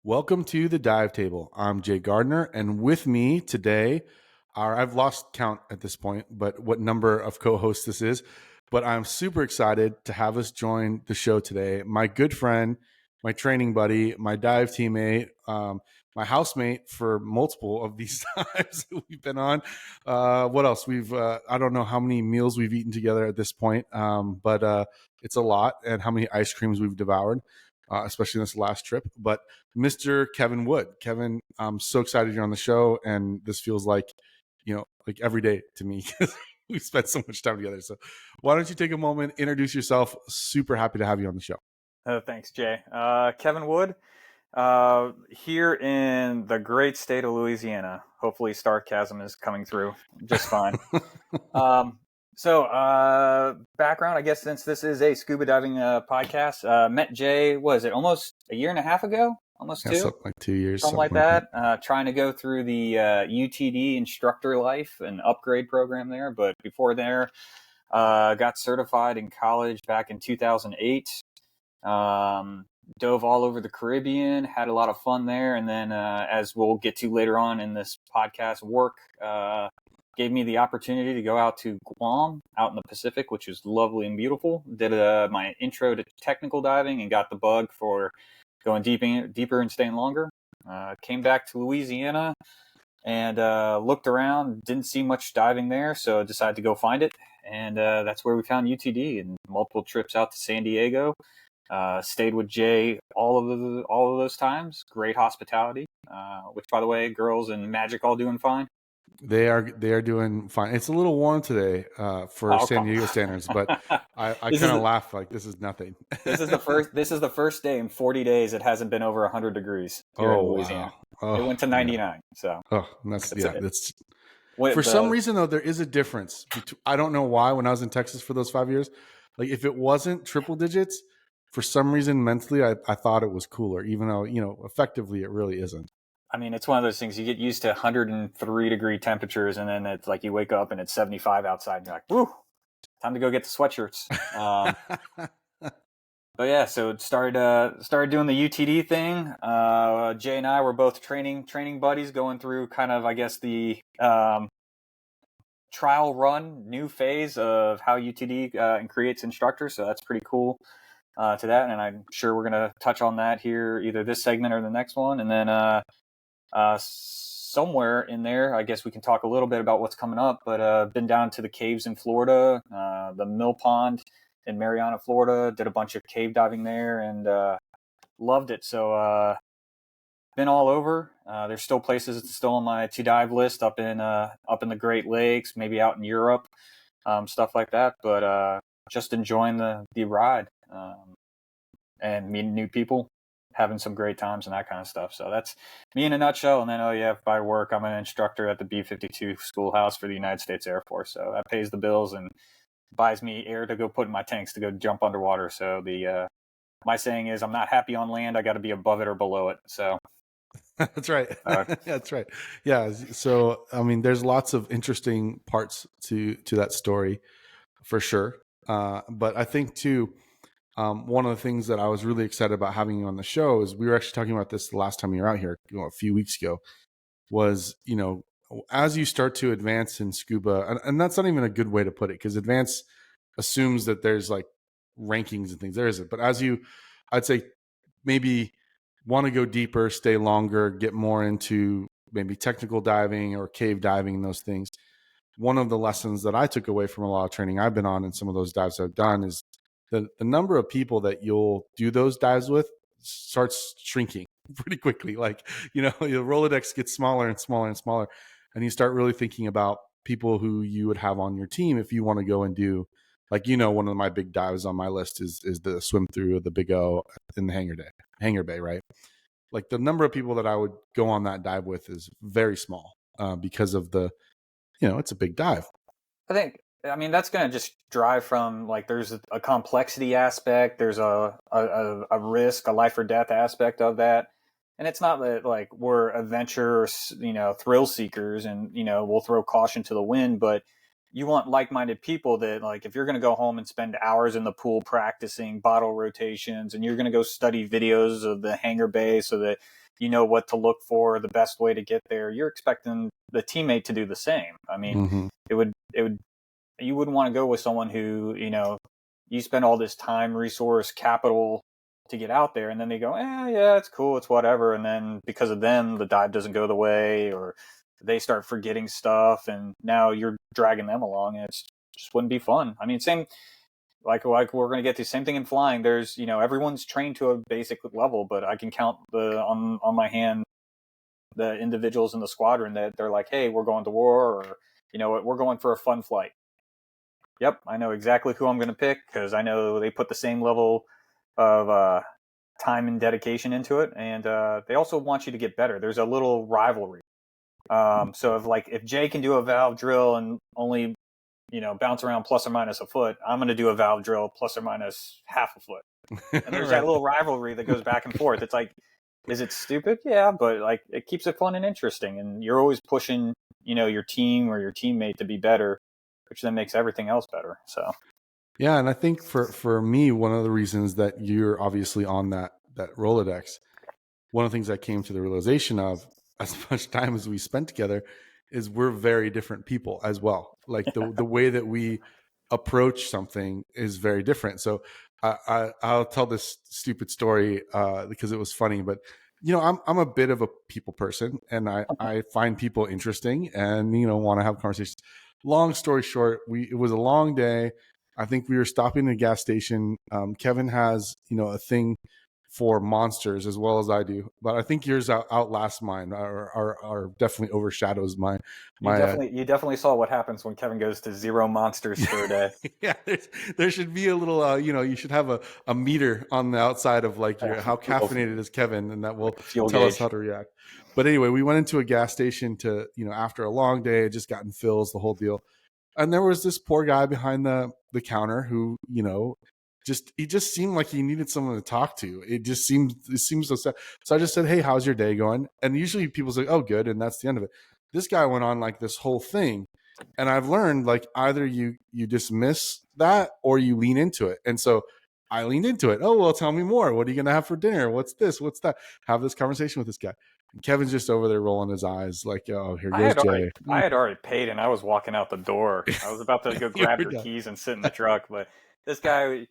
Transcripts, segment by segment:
Welcome to the Dive Table. I'm Jay Gardner, and with me today I've lost count at this point, but what number of co-hosts this is. But I'm super excited to have us join the show today. My good friend, my training buddy, my dive teammate, my housemate for multiple of these dives that we've been on. What else? I don't know how many meals we've eaten together at this point, but it's a lot, and how many ice creams we've devoured. Especially in this last trip. But Mr. Kevin Wood. Kevin, I'm so excited you're on the show, and this feels like, like every day to me because we spent so much time together. So why don't you take a moment, introduce yourself? Super happy to have you on the show. Thanks, Jay. Kevin Wood, here in the great state of Louisiana. Hopefully sarcasm is coming through just fine. Background, I guess, since this is a scuba diving podcast, met Jay, was it almost a year and a half ago? Almost two? Something like 2 years. Something like that. Trying to go through the UTD Instructor Life and upgrade program there. But before there, got certified in college back in 2008. Dove all over the Caribbean, had a lot of fun there. And then, as we'll get to later on in this podcast, work gave me the opportunity to go out to Guam, out in the Pacific, which is lovely and beautiful. Did my intro to technical diving and got the bug for going deeper and staying longer. Came back to Louisiana and looked around, didn't see much diving there, so I decided to go find it. And that's where we found UTD, and multiple trips out to San Diego. Stayed with Jay all of those times. Great hospitality, which, by the way, girls and Magic all doing fine. They are doing fine. It's a little warm today for San Diego standards, but I kind of laugh like this is nothing. This is the first day in 40 days it hasn't been over 100 degrees here in Louisiana. Wow. It went to 99. Yeah. So for some reason though, there is a difference. I don't know why. When I was in Texas for those 5 years, like if it wasn't triple digits, for some reason mentally I thought it was cooler, even though effectively it really isn't. I mean, it's one of those things, you get used to 103 degree temperatures, and then it's like you wake up and it's 75 outside, and you're like, woo, time to go get the sweatshirts. But yeah, so started doing the UTD thing. Jay and I were both training buddies, going through kind of, I guess, the trial run new phase of how UTD creates instructors. So that's pretty cool to that, and I'm sure we're going to touch on that here, either this segment or the next one, and then somewhere in there, I guess we can talk a little bit about what's coming up, but been down to the caves in Florida, the Mill Pond in Mariana, Florida, did a bunch of cave diving there and loved it. So been all over. There's still places that's still on my to dive list up in the Great Lakes, maybe out in Europe, stuff like that, but just enjoying the ride and meeting new people, having some great times and that kind of stuff. So that's me in a nutshell. And then, by work, I'm an instructor at the B52 schoolhouse for the United States Air Force. So that pays the bills and buys me air to go put in my tanks to go jump underwater. So my saying is, I'm not happy on land. I got to be above it or below it. So that's right. That's right. Yeah. So, I mean, there's lots of interesting parts to that story for sure. But I think too, one of the things that I was really excited about having you on the show is we were actually talking about this the last time you were out here, a few weeks ago, was, as you start to advance in scuba, and that's not even a good way to put it, because advance assumes that there's like rankings and things. There isn't. But I'd say maybe want to go deeper, stay longer, get more into maybe technical diving or cave diving and those things. One of the lessons that I took away from a lot of training I've been on and some of those dives I've done is the number of people that you'll do those dives with starts shrinking pretty quickly. Like, your Rolodex gets smaller and smaller and smaller. And you start really thinking about people who you would have on your team if you want to go and do, like, one of my big dives on my list is the swim through of the Big O in the Hangar Bay, right? Like the number of people that I would go on that dive with is very small because of it's a big dive. I mean, that's going to just drive from, like, there's a complexity aspect, there's a risk, a life or death aspect of that. And it's not that, like, we're adventurers, thrill seekers and, we'll throw caution to the wind, but you want like-minded people that, like, if you're going to go home and spend hours in the pool practicing bottle rotations and you're going to go study videos of the Hangar Bay so that you know what to look for, the best way to get there, you're expecting the teammate to do the same. I mean, it would you wouldn't want to go with someone who, you spend all this time, resource, capital to get out there, and then they go, yeah, it's cool, it's whatever, and then because of them, the dive doesn't go the way, or they start forgetting stuff, and now you're dragging them along, and it's just wouldn't be fun. I mean, same like we're going to get to same thing in flying. There's, everyone's trained to a basic level, but I can count on my hand the individuals in the squadron that they're like, hey, we're going to war, or we're going for a fun flight. Yep, I know exactly who I'm going to pick because I know they put the same level of time and dedication into it, and they also want you to get better. There's a little rivalry. So if Jay can do a valve drill and only bounce around plus or minus a foot, I'm going to do a valve drill plus or minus half a foot. And there's that little rivalry that goes back and forth. It's like, is it stupid? Yeah, but like it keeps it fun and interesting, and you're always pushing your team or your teammate to be better, which then makes everything else better. So yeah, and I think for me, one of the reasons that you're obviously on that Rolodex, one of the things I came to the realization of, as much time as we spent together, is we're very different people as well. Like the way that we approach something is very different. So I'll tell this stupid story because it was funny, but I'm a bit of a people person, and I find people interesting and want to have conversations. Long story short, it was a long day. I think we were stopping at a gas station. Kevin has a thing for monsters as well as I do, but I think yours outlasts mine, or definitely overshadows mine. You definitely saw what happens when Kevin goes to 0 monsters for a day. Yeah, there should be a little, you should have a meter on the outside of like how caffeinated is Kevin, and that will tell us how to react. But anyway, we went into a gas station to, after a long day, just gotten fills, the whole deal. And there was this poor guy behind the counter who, he just seemed like he needed someone to talk to. It seems so sad. So I just said, hey, how's your day going? And usually people say, oh, good. And that's the end of it. This guy went on like this whole thing. And I've learned like either you dismiss that or you lean into it. And so I leaned into it. Oh, well, tell me more. What are you going to have for dinner? What's this? What's that? Have this conversation with this guy. And Kevin's just over there rolling his eyes like, oh, here goes Jay. I had already paid and I was walking out the door. I was about to go grab your keys and sit in the truck. But this guy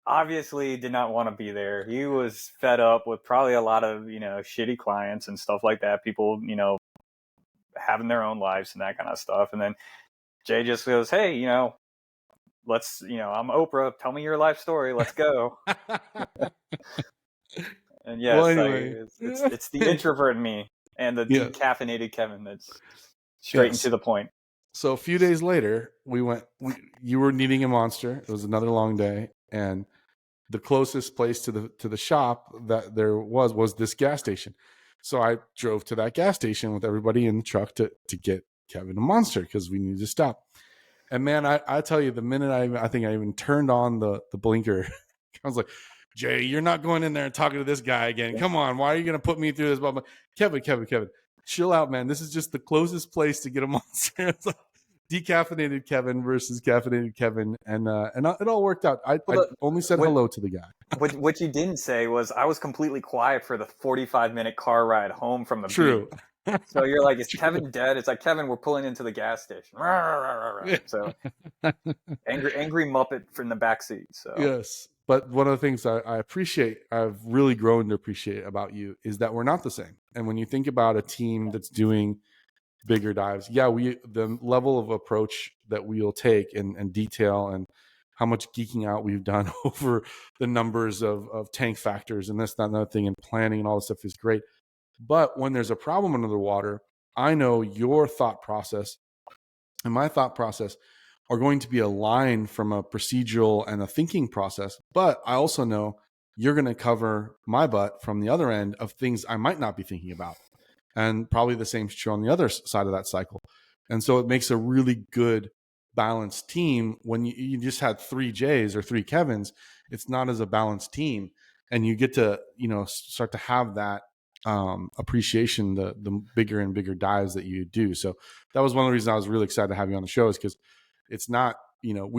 obviously did not want to be there. He was fed up with probably a lot of, shitty clients and stuff like that. People, having their own lives and that kind of stuff. And then Jay just goes, hey, let's, I'm Oprah. Tell me your life story. Let's go. And yes, well, anyway. It's the introvert in me and the decaffeinated Kevin that's straight into the point. So a few days later, you were needing a monster. It was another long day. And the closest place to the shop that there was this gas station. So I drove to that gas station with everybody in the truck to get Kevin a monster because we needed to stop. And man, I tell you, the minute I think I even turned on the blinker, I was like, Jay, you're not going in there and talking to this guy again. Come on, why are you going to put me through this? Kevin, chill out, man. This is just the closest place to get a monster. It's like decaffeinated Kevin versus caffeinated Kevin, and it all worked out. I only said hello to the guy. What you didn't say was I was completely quiet for the 45-minute car ride home from the True. beach. So you're like, is Kevin dead? It's like, Kevin, we're pulling into the gas station. So angry Muppet from the backseat. So yes. But one of the things I appreciate, I've really grown to appreciate about you, is that we're not the same. And when you think about a team that's doing bigger dives, the level of approach that we'll take and detail and how much geeking out we've done over the numbers of tank factors and this, that, and other thing, and planning and all this stuff is great. But when there's a problem under the water, I know your thought process and my thought process are going to be aligned from a procedural and a thinking process. But I also know you're going to cover my butt from the other end of things I might not be thinking about. And probably the same is true on the other side of that cycle. And so it makes a really good balanced team. When you just had 3 J's or 3 Kevins, it's not as a balanced team. And you get to, start to have that appreciation, the bigger and bigger dives that you do. So that was one of the reasons I was really excited to have you on the show, is because it's not,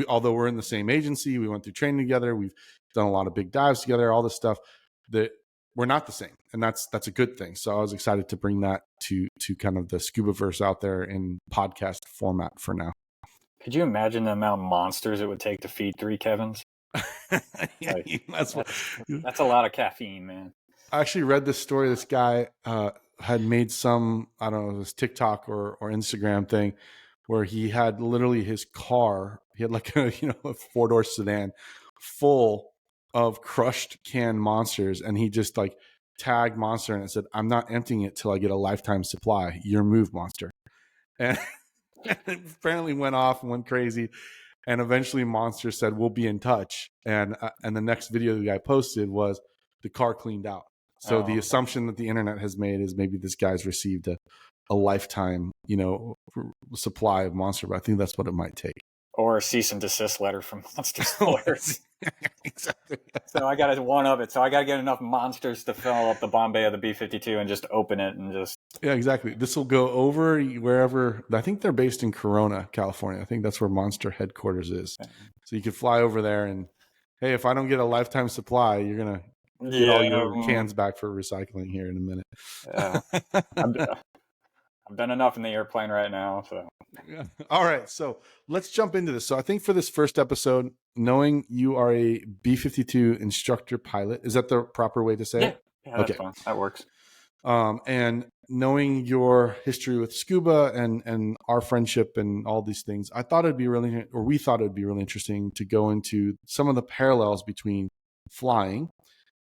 although we're in the same agency, we went through training together, we've done a lot of big dives together, all this stuff, that we're not the same, and that's a good thing. So I was excited to bring that to kind of the scuba verse out there in podcast format for now. Could you imagine the amount of monsters it would take to feed 3 Kevins? Yeah, Like, that's that's a lot of caffeine, man. I actually read this story. This guy had made some, I don't know, this TikTok or Instagram thing where he had literally his car. He had like a, you know, a 4-door sedan full of crushed canned monsters, and he just like tagged Monster and it said, "I'm not emptying it till I get a lifetime supply. Your move, Monster." And it apparently went off and went crazy. And eventually Monster said, "We'll be in touch." And the next video the guy posted was the car cleaned out. So the assumption that the internet has made is maybe this guy's received a lifetime, you know, supply of Monster, but I think that's what it might take. Or a cease and desist letter from Monster Spoilers. Exactly. So I got to one of it. So I got to get enough monsters to fill up the Bombay of the B52 and just open it and just. Yeah, exactly. This will go over wherever. I think they're based in Corona, California. I think that's where Monster headquarters is. So you could fly over there and, hey, if I don't get a lifetime supply, you're going to get all your cans back for recycling here in a minute. Yeah. I've done enough in the airplane right now. So. Yeah. All right. So let's jump into this. So I think for this first episode, knowing you are a B52 instructor pilot, is that the proper way to say it? Yeah, that's fine. That works. And knowing your history with Scuba and our friendship and all these things, we thought it'd be really interesting to go into some of the parallels between flying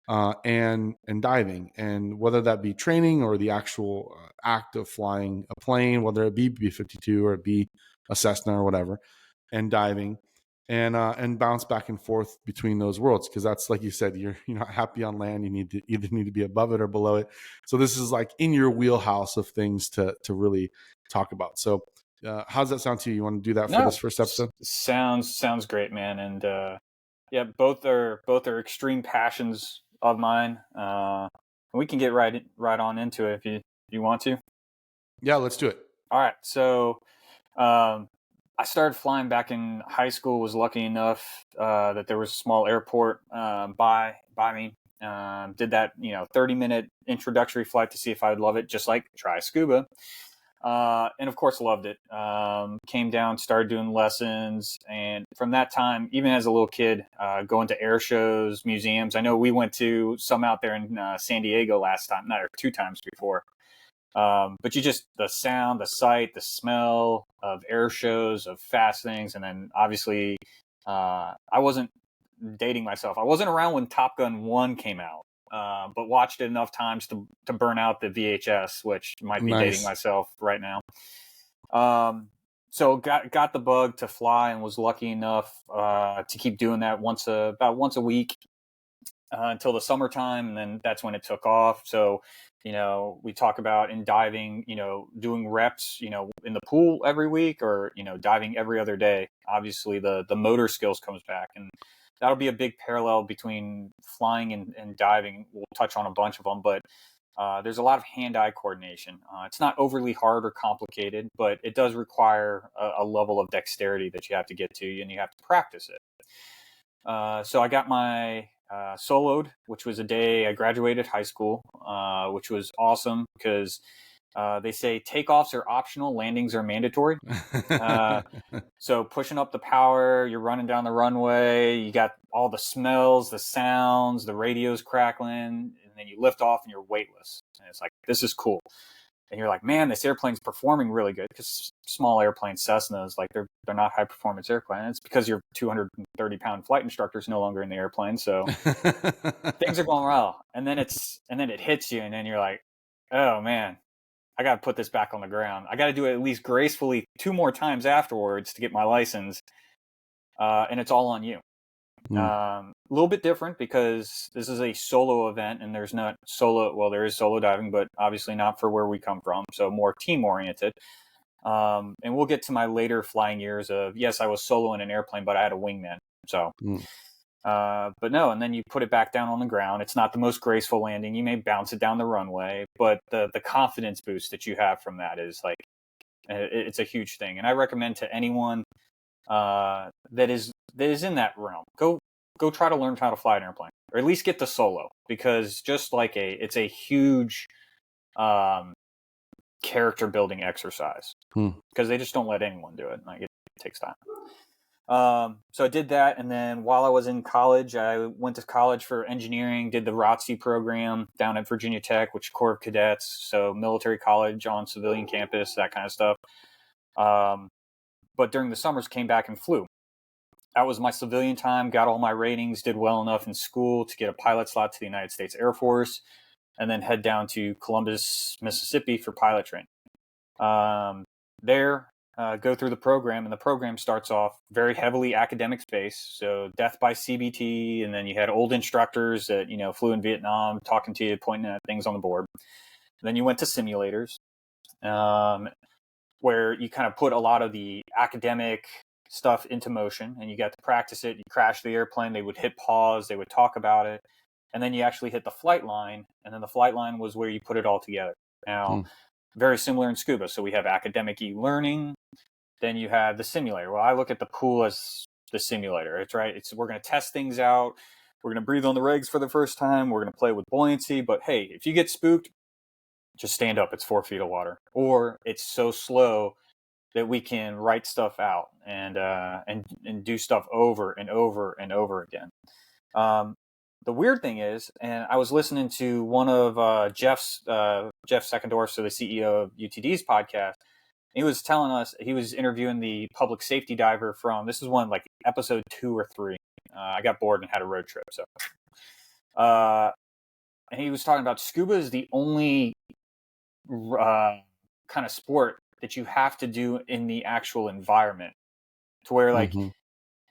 and diving, and whether that be training or the actual act of flying a plane, whether it be B-52 or it be a Cessna or whatever, and diving, and bounce back and forth between those worlds, because that's, like you said, you're not happy on land. You need to be above it or below it. So this is like in your wheelhouse of things to really talk about. So how does that sound to you? You want to do that for this first episode? Sounds great, man. And yeah, both are extreme passions of mine. We can get right on into it if you want to. Yeah, let's do it. All right. So I started flying back in high school. Was lucky enough that there was a small airport by me. Did that 30-minute introductory flight to see if I would love it, just like try scuba. And of course loved it. Came down, started doing lessons. And from that time, even as a little kid, going to air shows, museums. I know we went to some out there in San Diego last time, or 2 times before. But the sound, the sight, the smell of air shows, of fast things. And then obviously, I wasn't dating myself. I wasn't around when Top Gun 1 came out. But watched it enough times to burn out the VHS, which might be dating myself right now. So got the bug to fly, and was lucky enough to keep doing that about once a week until the summertime, and then that's when it took off. So we talk about in diving, doing reps, in the pool every week, or diving every other day. Obviously, the motor skills comes back, and that'll be a big parallel between flying and diving. We'll touch on a bunch of them, but there's a lot of hand-eye coordination. It's not overly hard or complicated, but it does require a level of dexterity that you have to get to, and you have to practice it. So I got my soloed, which was a day I graduated high school, which was awesome because they say takeoffs are optional, landings are mandatory. So pushing up the power, you're running down the runway, you got all the smells, the sounds, the radio's crackling, and then you lift off and you're weightless. And it's like, this is cool. And you're like, man, this airplane's performing really good, because small airplane Cessnas, like they're not high performance airplanes. It's because your 230-pound flight instructor is no longer in the airplane. So things are going well. And then it hits you, and then you're like, oh man, I got to put this back on the ground. I got to do it at least gracefully 2 more times afterwards to get my license. And it's all on you. A little bit different because this is a solo event, and there is solo diving, but obviously not for where we come from. So more team oriented. And we'll get to my later flying years of, yes, I was solo in an airplane, but I had a wingman. So, but no, and then you put it back down on the ground. It's not the most graceful landing. You may bounce it down the runway, but the confidence boost that you have from that is like, it's a huge thing. And I recommend to anyone that is in that realm, go try to learn how to fly an airplane, or at least get the solo, because just like it's a huge character building exercise, because they just don't let anyone do it. Like, it takes time. So I did that, and then while I was in college, I went to college for engineering, did the ROTC program down at Virginia Tech, which is Corps of Cadets, so military college on civilian campus, that kind of stuff. But during the summers, came back and flew. That was my civilian time, got all my ratings, did well enough in school to get a pilot slot to the United States Air Force, and then head down to Columbus, Mississippi for pilot training. Go through the program, and the program starts off very heavily academic space. So death by CBT, and then you had old instructors that, flew in Vietnam, talking to you, pointing at things on the board. And then you went to simulators, where you kind of put a lot of the academic stuff into motion, and you got to practice it. You crash the airplane, they would hit pause, they would talk about it, and then you actually hit the flight line, and then the flight line was where you put it all together. Now, very similar in Scuba. So we have academic e-learning, then you have the simulator. Well, I look at the pool as the simulator. It's right. We're going to test things out. We're going to breathe on the regs for the first time. We're going to play with buoyancy. But hey, if you get spooked, just stand up. It's 4 feet of water. Or it's so slow that we can write stuff out and do stuff over and over and over again. The weird thing is, and I was listening to one of Jeff Seckendorf, so the CEO of UTD's podcast. He was telling us, he was interviewing the public safety diver from, this is one like episode 2 or 3. I got bored and had a road trip. So, and he was talking about scuba is the only kind of sport that you have to do in the actual environment, to where like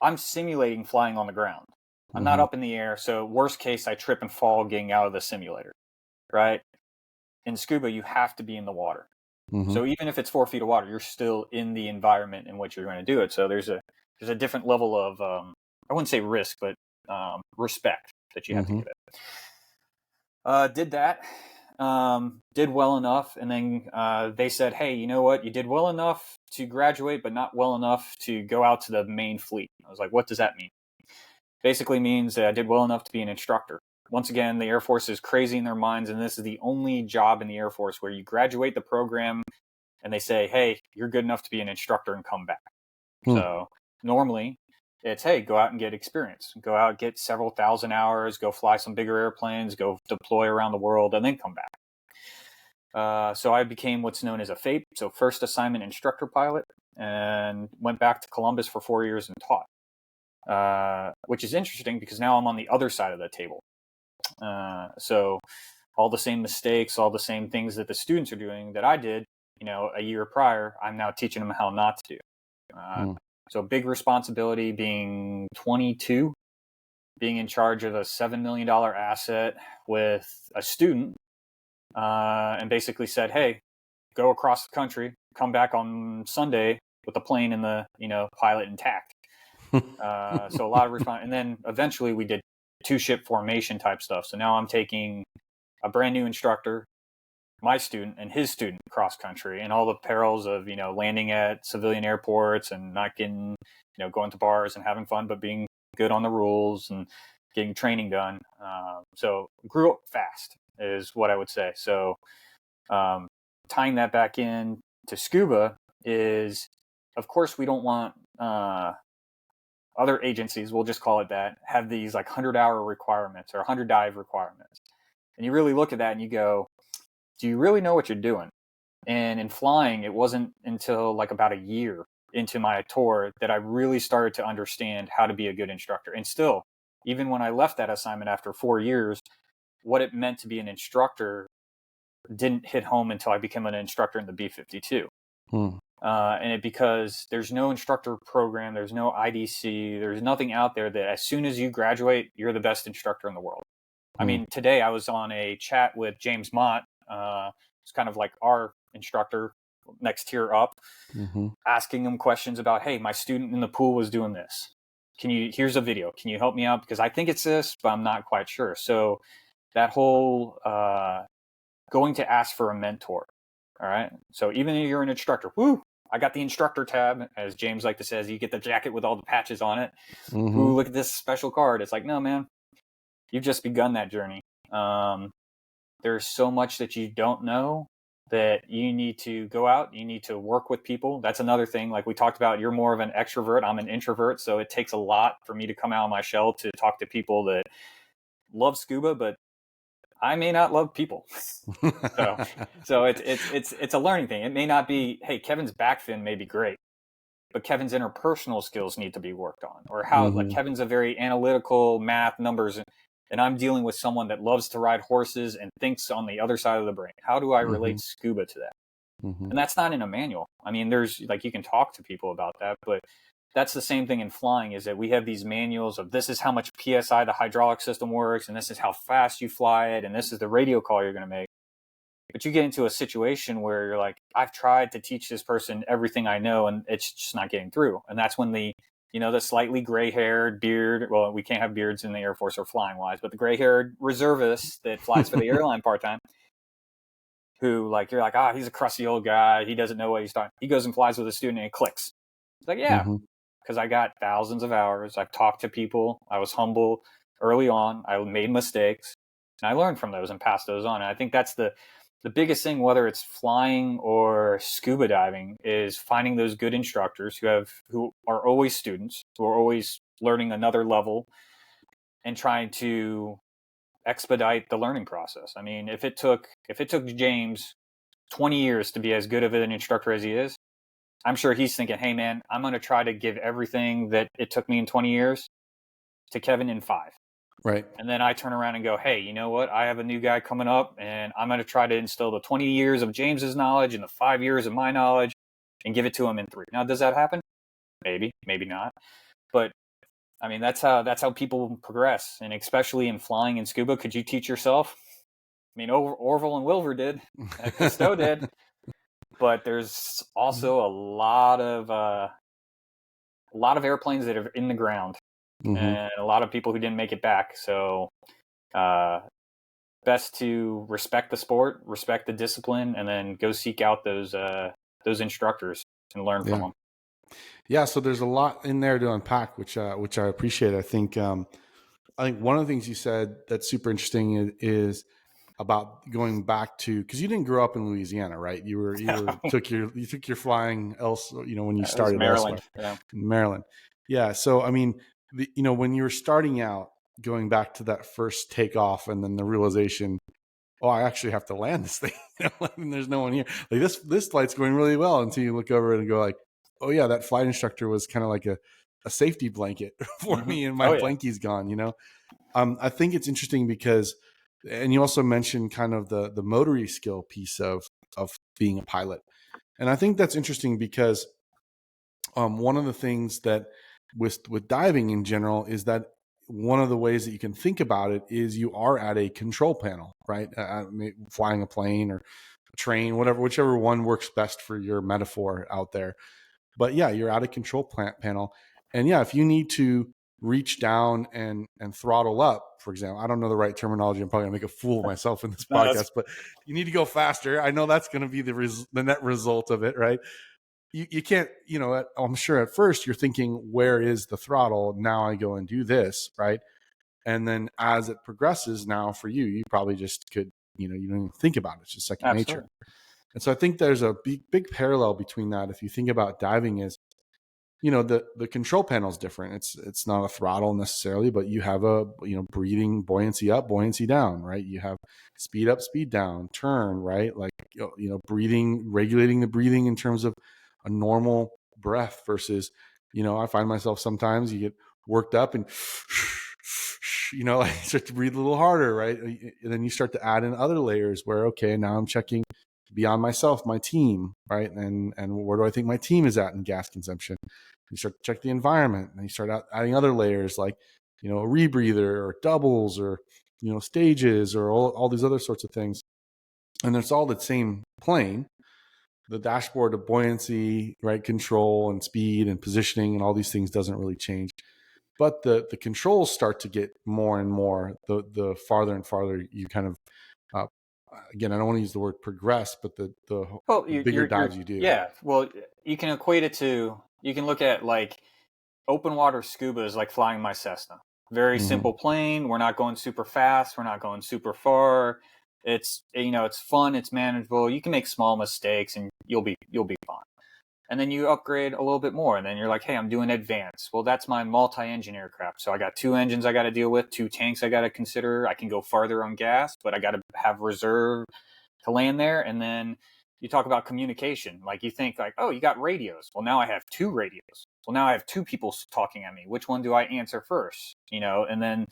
I'm simulating flying on the ground. I'm not up in the air. So worst case, I trip and fall getting out of the simulator, right? In scuba, you have to be in the water. So even if it's 4 feet of water, you're still in the environment in which you're going to do it. So there's a different level of, I wouldn't say risk, but respect that you have to give it. Did that, did well enough. And then they said, hey, you know what? You did well enough to graduate, but not well enough to go out to the main fleet. I was like, what does that mean? Basically means that I did well enough to be an instructor. Once again, the Air Force is crazy in their minds, and this is the only job in the Air Force where you graduate the program and they say, hey, you're good enough to be an instructor and come back. So normally it's, hey, go out and get experience. Go out, get several thousand hours, go fly some bigger airplanes, go deploy around the world, and then come back. So I became what's known as a FAPE, so first assignment instructor pilot, and went back to Columbus for 4 years and taught, which is interesting because now I'm on the other side of the table. So all the same mistakes, all the same things that the students are doing that I did, a year prior, I'm now teaching them how not to do. So big responsibility, being 22, being in charge of a $7 million asset with a student, and basically said, hey, go across the country, come back on Sunday with the plane and the, pilot intact. So a lot of and then eventually we did 2-ship formation type stuff. So now I'm taking a brand new instructor, my student, and his student cross country, and all the perils of, landing at civilian airports and not getting, going to bars and having fun, but being good on the rules and getting training done. So grew up fast is what I would say. So tying that back in to scuba is, of course, we don't want other agencies, we'll just call it that, have these like 100-hour requirements or 100 dive requirements. And you really look at that and you go, do you really know what you're doing? And in flying, it wasn't until like about a year into my tour that I really started to understand how to be a good instructor. And still, even when I left that assignment after 4 years, what it meant to be an instructor didn't hit home until I became an instructor in the B52. And because there's no instructor program, there's no IDC, there's nothing out there that as soon as you graduate, you're the best instructor in the world. I mean, today I was on a chat with James Mott. It's kind of like our instructor next tier up, asking him questions about, hey, my student in the pool was doing this. Here's a video. Can you help me out? Because I think it's this, but I'm not quite sure. So that whole going to ask for a mentor. All right. So even if you're an instructor, I got the instructor tab, as James like to say, you get the jacket with all the patches on it. Ooh, look at this special card. It's like, no, man, you've just begun that journey. There's so much that you don't know that you need to go out. You need to work with people. That's another thing. Like we talked about, you're more of an extrovert. I'm an introvert. So it takes a lot for me to come out of my shell to talk to people that love scuba, but I may not love people. so it's a learning thing. It may not be, hey, Kevin's back fin may be great, but Kevin's interpersonal skills need to be worked on. Or how, like, Kevin's a very analytical, math, numbers, and I'm dealing with someone that loves to ride horses and thinks on the other side of the brain. How do I relate scuba to that? And that's not in a manual. I mean, there's, like, you can talk to people about that, but that's the same thing in flying, is that we have these manuals of this is how much PSI the hydraulic system works, and this is how fast you fly it, and this is the radio call you're going to make. But you get into a situation where you're like, I've tried to teach this person everything I know, and it's just not getting through. And that's when the slightly gray-haired beard, well, we can't have beards in the Air Force or flying-wise, but the gray-haired reservist that flies for the airline part-time, who, like, you're like, he's a crusty old guy. He doesn't know what he's talking. He goes and flies with a student and it clicks. It's like, yeah, because I got thousands of hours. I've talked to people. I was humble early on. I made mistakes, and I learned from those and passed those on. And I think that's the biggest thing, whether it's flying or scuba diving, is finding those good instructors who are always students, who are always learning another level, and trying to expedite the learning process. I mean, if it took James 20 years to be as good of an instructor as he is, I'm sure he's thinking, hey man, I'm going to try to give everything that it took me in 20 years to Kevin in 5. Right. And then I turn around and go, hey, you know what? I have a new guy coming up, and I'm going to try to instill the 20 years of James's knowledge and the 5 years of my knowledge and give it to him in 3. Now, does that happen? Maybe, maybe not. But I mean, that's how people progress. And especially in flying and scuba, could you teach yourself? I mean, Orville and Wilbur did, Cousteau did, but there's also a lot of airplanes that are in the ground. And a lot of people who didn't make it back. So best to respect the sport, respect the discipline, and then go seek out those instructors and learn from them. Yeah, so there's a lot in there to unpack, which I appreciate. I think one of the things you said that's super interesting is about going back to, because you didn't grow up in Louisiana, right? You took your flying when you started Maryland. elsewhere. In Maryland. Yeah. So I mean, when you were starting out, going back to that first takeoff, and then the realization, I actually have to land this thing. And there's no one here. Like this flight's going really well, until you look over it and go like, oh yeah, that flight instructor was kind of like a safety blanket for me, and my blankie's gone. I think it's interesting because, and you also mentioned kind of the motory skill piece of being a pilot, and I think that's interesting because one of the things that with diving in general is that one of the ways that you can think about it is you are at a control panel, right? Flying a plane or a train, whichever one works best for your metaphor out there. But yeah, you're at a control panel, and yeah, if you need to reach down and throttle up, for example, I don't know the right terminology. I'm probably gonna make a fool of myself in this podcast, but you need to go faster. I know that's going to be the net result of it, right? You can't, I'm sure at first you're thinking, where is the throttle? Now I go and do this, right? And then as it progresses, now for you probably just could, you don't even think about it. It's just second nature. And so I think there's a big parallel between that. If you think about diving, is, the control panel is different. It's not a throttle necessarily, but you have a, breathing, buoyancy up, buoyancy down, right? You have speed up, speed down, turn, right? Like, breathing, regulating the breathing in terms of a normal breath versus, I find myself sometimes you get worked up and, I start to breathe a little harder, right? And then you start to add in other layers where, okay, now I'm checking beyond myself, my team, right? And where do I think my team is at in gas consumption? You start to check the environment, and you start adding other layers like, a rebreather or doubles or, stages or all these other sorts of things. And it's all the same plane. The dashboard of buoyancy, right, control and speed and positioning and all these things doesn't really change. But the controls start to get more and more, the farther and farther you kind of, again, I don't want to use the word progress, but the bigger dives you do. Yeah. Well, you can equate it to, you can look at like open water scuba is like flying my Cessna. Very simple plane. We're not going super fast. We're not going super far. It's, it's fun. It's manageable. You can make small mistakes and you'll be fine. And then you upgrade a little bit more. And then you're like, hey, I'm doing advanced. Well, that's my multi-engine aircraft. So I got 2 engines I got to deal with, 2 tanks I got to consider. I can go farther on gas, but I got to have reserve to land there. And then you talk about communication. Like you think like, oh, you got radios. Well, now I have 2 radios. Well, now I have 2 people talking at me. Which one do I answer first? And then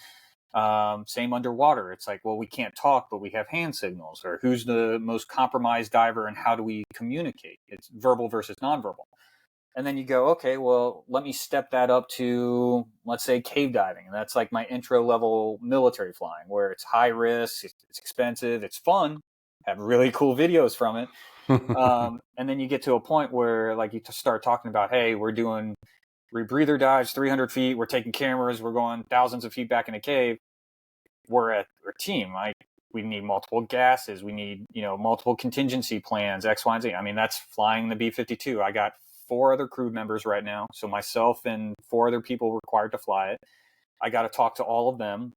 same underwater. It's like, well, we can't talk, but we have hand signals. Or who's the most compromised diver and how do we communicate? It's verbal versus nonverbal. And then you go, okay, well, let me step that up to, let's say, cave diving. And that's like my intro level military flying, where it's high risk, it's expensive, it's fun, have really cool videos from it. And then you get to a point where like you start talking about, hey, we're doing rebreather dives 300 feet, we're taking cameras, we're going thousands of feet back in a cave. We're a team. Like we need multiple gases, we need multiple contingency plans, X, Y, and Z. I mean, that's flying the B52. I got 4 other crew members right now, so myself and 4 other people required to fly it. I got to talk to all of them.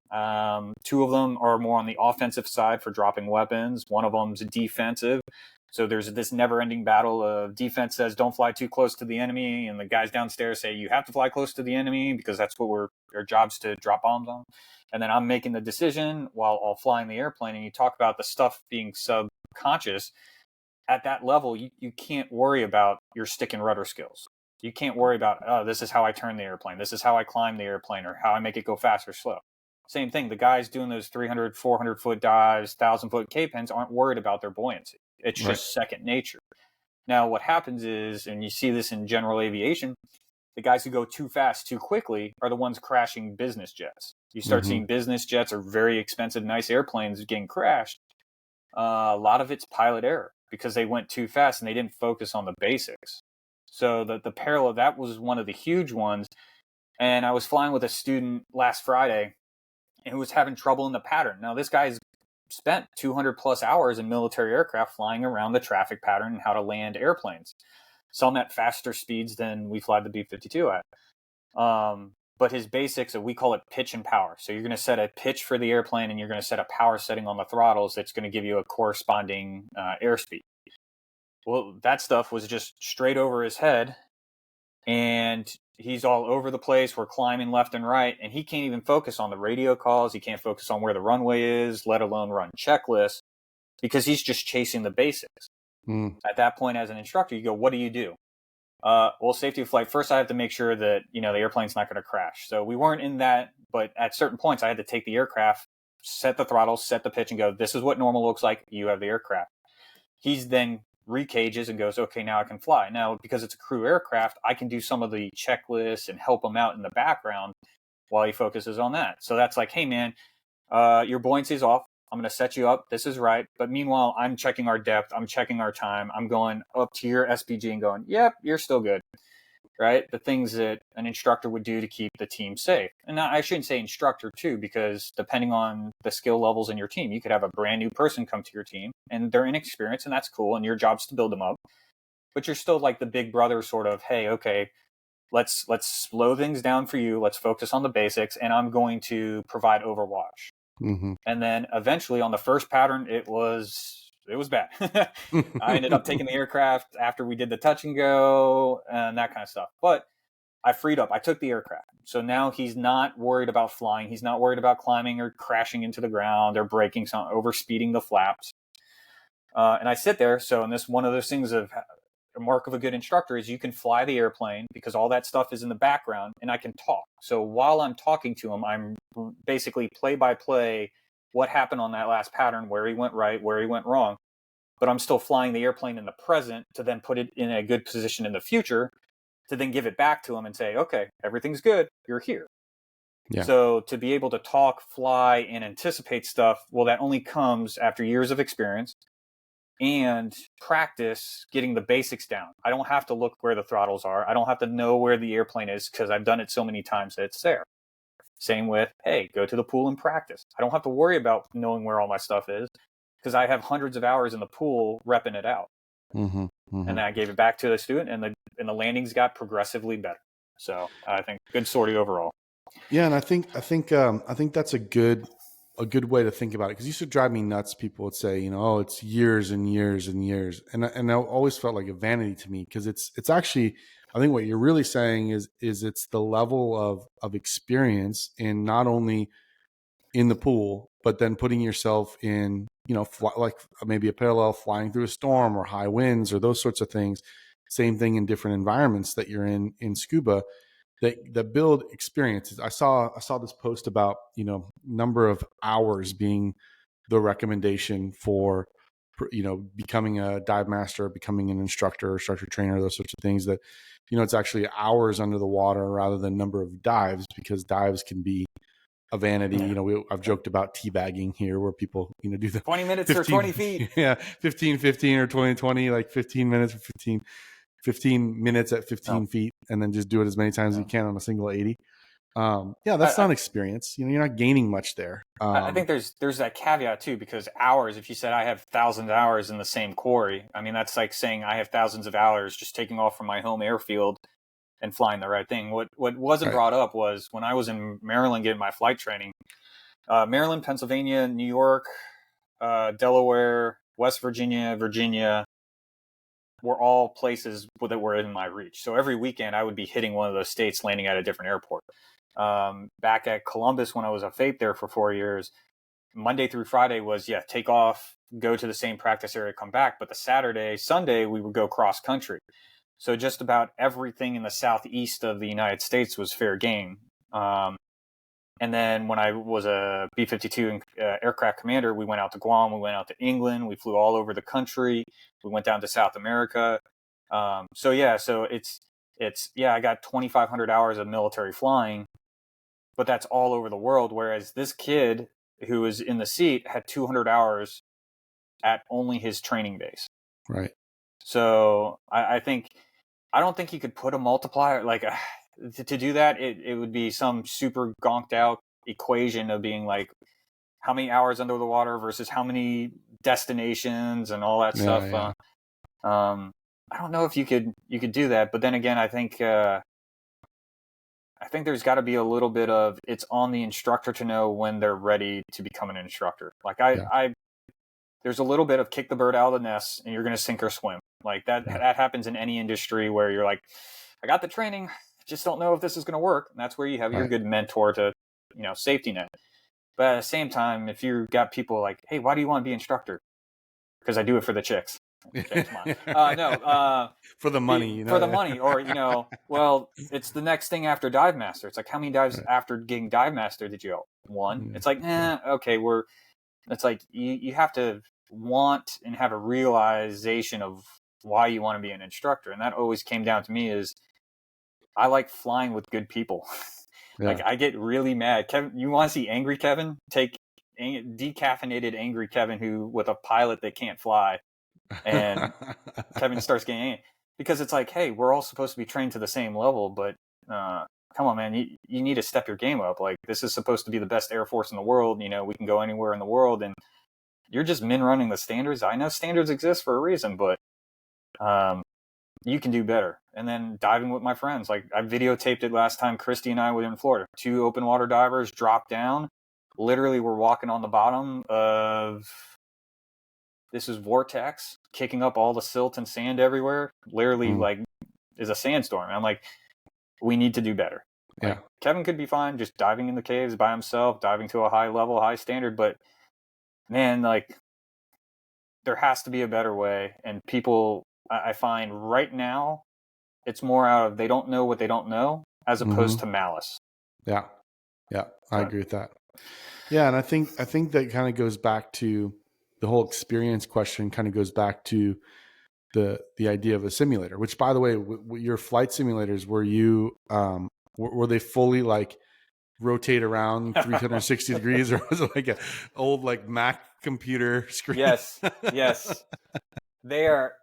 2 of them are more on the offensive side for dropping weapons. One of them's defensive. So there's this never-ending battle of defense says don't fly too close to the enemy, and the guys downstairs say you have to fly close to the enemy because that's what our job's to drop bombs on. And then I'm making the decision while all flying the airplane. And you talk about the stuff being subconscious. At that level, you can't worry about your stick and rudder skills. You can't worry about, oh, this is how I turn the airplane. This is how I climb the airplane, or how I make it go fast or slow. Same thing. The guys doing those 300, 400-foot dives, 1,000-foot K-pins aren't worried about their buoyancy. It's just second nature. Now, what happens is, and you see this in general aviation, the guys who go too fast, too quickly are the ones crashing business jets. You start seeing business jets or very expensive, nice airplanes getting crashed. A lot of it's pilot error because they went too fast and they didn't focus on the basics. So the peril of that was one of the huge ones. And I was flying with a student last Friday who was having trouble in the pattern. Now, this guy's spent 200 plus hours in military aircraft flying around the traffic pattern and how to land airplanes. Some at faster speeds than we fly the B-52 at. But his basics, we call it pitch and power. So you're going to set a pitch for the airplane and you're going to set a power setting on the throttles that's going to give you a corresponding airspeed. Well, that stuff was just straight over his head and he's all over the place. We're climbing left and right and he can't even focus on the radio calls. He can't focus on where the runway is, let alone run checklists, because he's just chasing the basics. At that point, as an instructor, you go, what do you do? Well, safety of flight. First, I have to make sure that, the airplane's not going to crash. So we weren't in that, but at certain points, I had to take the aircraft, set the throttle, set the pitch and go, this is what normal looks like. You have the aircraft. He's then recages and goes, okay, now I can fly. Now, because it's a crew aircraft, I can do some of the checklists and help him out in the background while he focuses on that. So that's like, hey man, your buoyancy is off. I'm going to set you up. This is right. But meanwhile, I'm checking our depth. I'm checking our time. I'm going up to your SPG and going, yep, you're still good. Right? The things that an instructor would do to keep the team safe. And I shouldn't say instructor too, because depending on the skill levels in your team, you could have a brand new person come to your team and they're inexperienced and that's cool. And your job's to build them up. But you're still like the big brother sort of, hey, okay, let's slow things down for you. Let's focus on the basics. And I'm going to provide overwatch. And then eventually on the first pattern, it was bad. I ended up taking the aircraft after we did the touch and go and that kind of stuff. But I freed up. I took the aircraft. So now he's not worried about flying. He's not worried about climbing or crashing into the ground or breaking, over speeding the flaps. And I sit there. So, and this one of those things of a mark of a good instructor is you can fly the airplane because all that stuff is in the background and I can talk. So while I'm talking to him, I'm basically play by play what happened on that last pattern, where he went right, where he went wrong. But I'm still flying the airplane in the present to then put it in a good position in the future to then give it back to him and say, okay, everything's good. You're here. Yeah. So to be able to talk, fly, and anticipate stuff, well, that only comes after years of experience and practice getting the basics down. I don't have to look where the throttles are. I don't have to know where the airplane is because I've done it so many times that it's there. Same with, hey, go to the pool and practice. I don't have to worry about knowing where all my stuff is because I have hundreds of hours in the pool repping it out. And then I gave it back to the student and the landings got progressively better. So I think good sortie overall. Yeah, and I think that's a good way to think about it, because it used to drive me nuts. People would say, oh, it's years and years and years, and I always felt like a vanity to me, because it's actually, I think what you're really saying is it's the level of experience in not only in the pool, but then putting yourself in, like maybe a parallel, flying through a storm or high winds or those sorts of things. Same thing in different environments that you're in scuba, that build experiences. I saw this post about, number of hours being the recommendation for, becoming a dive master, becoming an instructor, instructor trainer, those sorts of things. That, it's actually hours under the water rather than number of dives, because dives can be a vanity. Yeah. I've joked about teabagging here, where people, do the 20 minutes or 15, 20 feet. yeah, 15, 15 or 20, 20, like 15 minutes or 15 minutes at 15 No. feet, and then just do it as many times as you No. can on a single 80. Yeah, that's I, not experience. You're not gaining much there. I think there's that caveat too, because hours, if you said I have thousands of hours in the same quarry, I mean, that's like saying I have thousands of hours just taking off from my home airfield and flying the right thing. What wasn't Right. brought up was when I was in Maryland getting my flight training, Maryland, Pennsylvania, New York, Delaware, West Virginia, Virginia were all places that were in my reach. So every weekend I would be hitting one of those states, landing at a different airport. Back at Columbus, when I was a FAPE there for 4 years, Monday through Friday was, take off, go to the same practice area, come back. But the Saturday, Sunday, we would go cross country. So just about everything in the southeast of the United States was fair game. And then when I was a B52 aircraft commander, we went out to Guam, we went out to England, we flew all over the country, we went down to South America. So I got 2,500 hours of military flying, but that's all over the world. Whereas this kid who was in the seat had 200 hours at only his training base. Right. So I don't think you could put a multiplier like to do that. It would be some super gonked out equation of being like how many hours under the water versus how many destinations and all that stuff. Yeah. I don't know if you could do that, but then again, I think there's got to be a little bit of it's on the instructor to know when they're ready to become an instructor. Like there's a little bit of kick the bird out of the nest and you're going to sink or swim. Like that happens in any industry where you're like, I got the training, just don't know if this is going to work. And that's where you have your good mentor to, safety net. But at the same time, if you got people like, hey, why do you want to be instructor? Because I do it for the chicks. Okay, come on. No, for the money, for the money, or well, it's the next thing after dive master. It's like, how many dives after getting dive master did you go? One. It's like, okay, it's like you have to want and have a realization of why you want to be an instructor, and that always came down to me is I like flying with good people. Like I get really mad. Kevin, you want to see angry Kevin? Take decaffeinated angry Kevin who with a pilot that can't fly, and Kevin starts getting angry because it's like, hey, we're all supposed to be trained to the same level, but come on, man, you need to step your game up. Like this is supposed to be the best Air Force in the world. We can go anywhere in the world, and you're just min running the standards. I know standards exist for a reason, but you can do better. And then diving with my friends. Like I videotaped it last time Christy and I were in Florida. 2 open water divers dropped down. Literally we're walking on the bottom of this is vortex, kicking up all the silt and sand everywhere. Literally like is a sandstorm. I'm like, we need to do better. Like Kevin could be fine just diving in the caves by himself, diving to a high level, high standard, but man, like there has to be a better way. And people, I find right now, it's more out of they don't know what they don't know as opposed to malice. Yeah, I agree with that. Yeah, and I think that kind of goes back to the whole experience question. Kind of goes back to the idea of a simulator. Which, by the way, your flight simulators, were they fully like rotate around 360 degrees, or was it like an old like Mac computer screen? Yes. They are.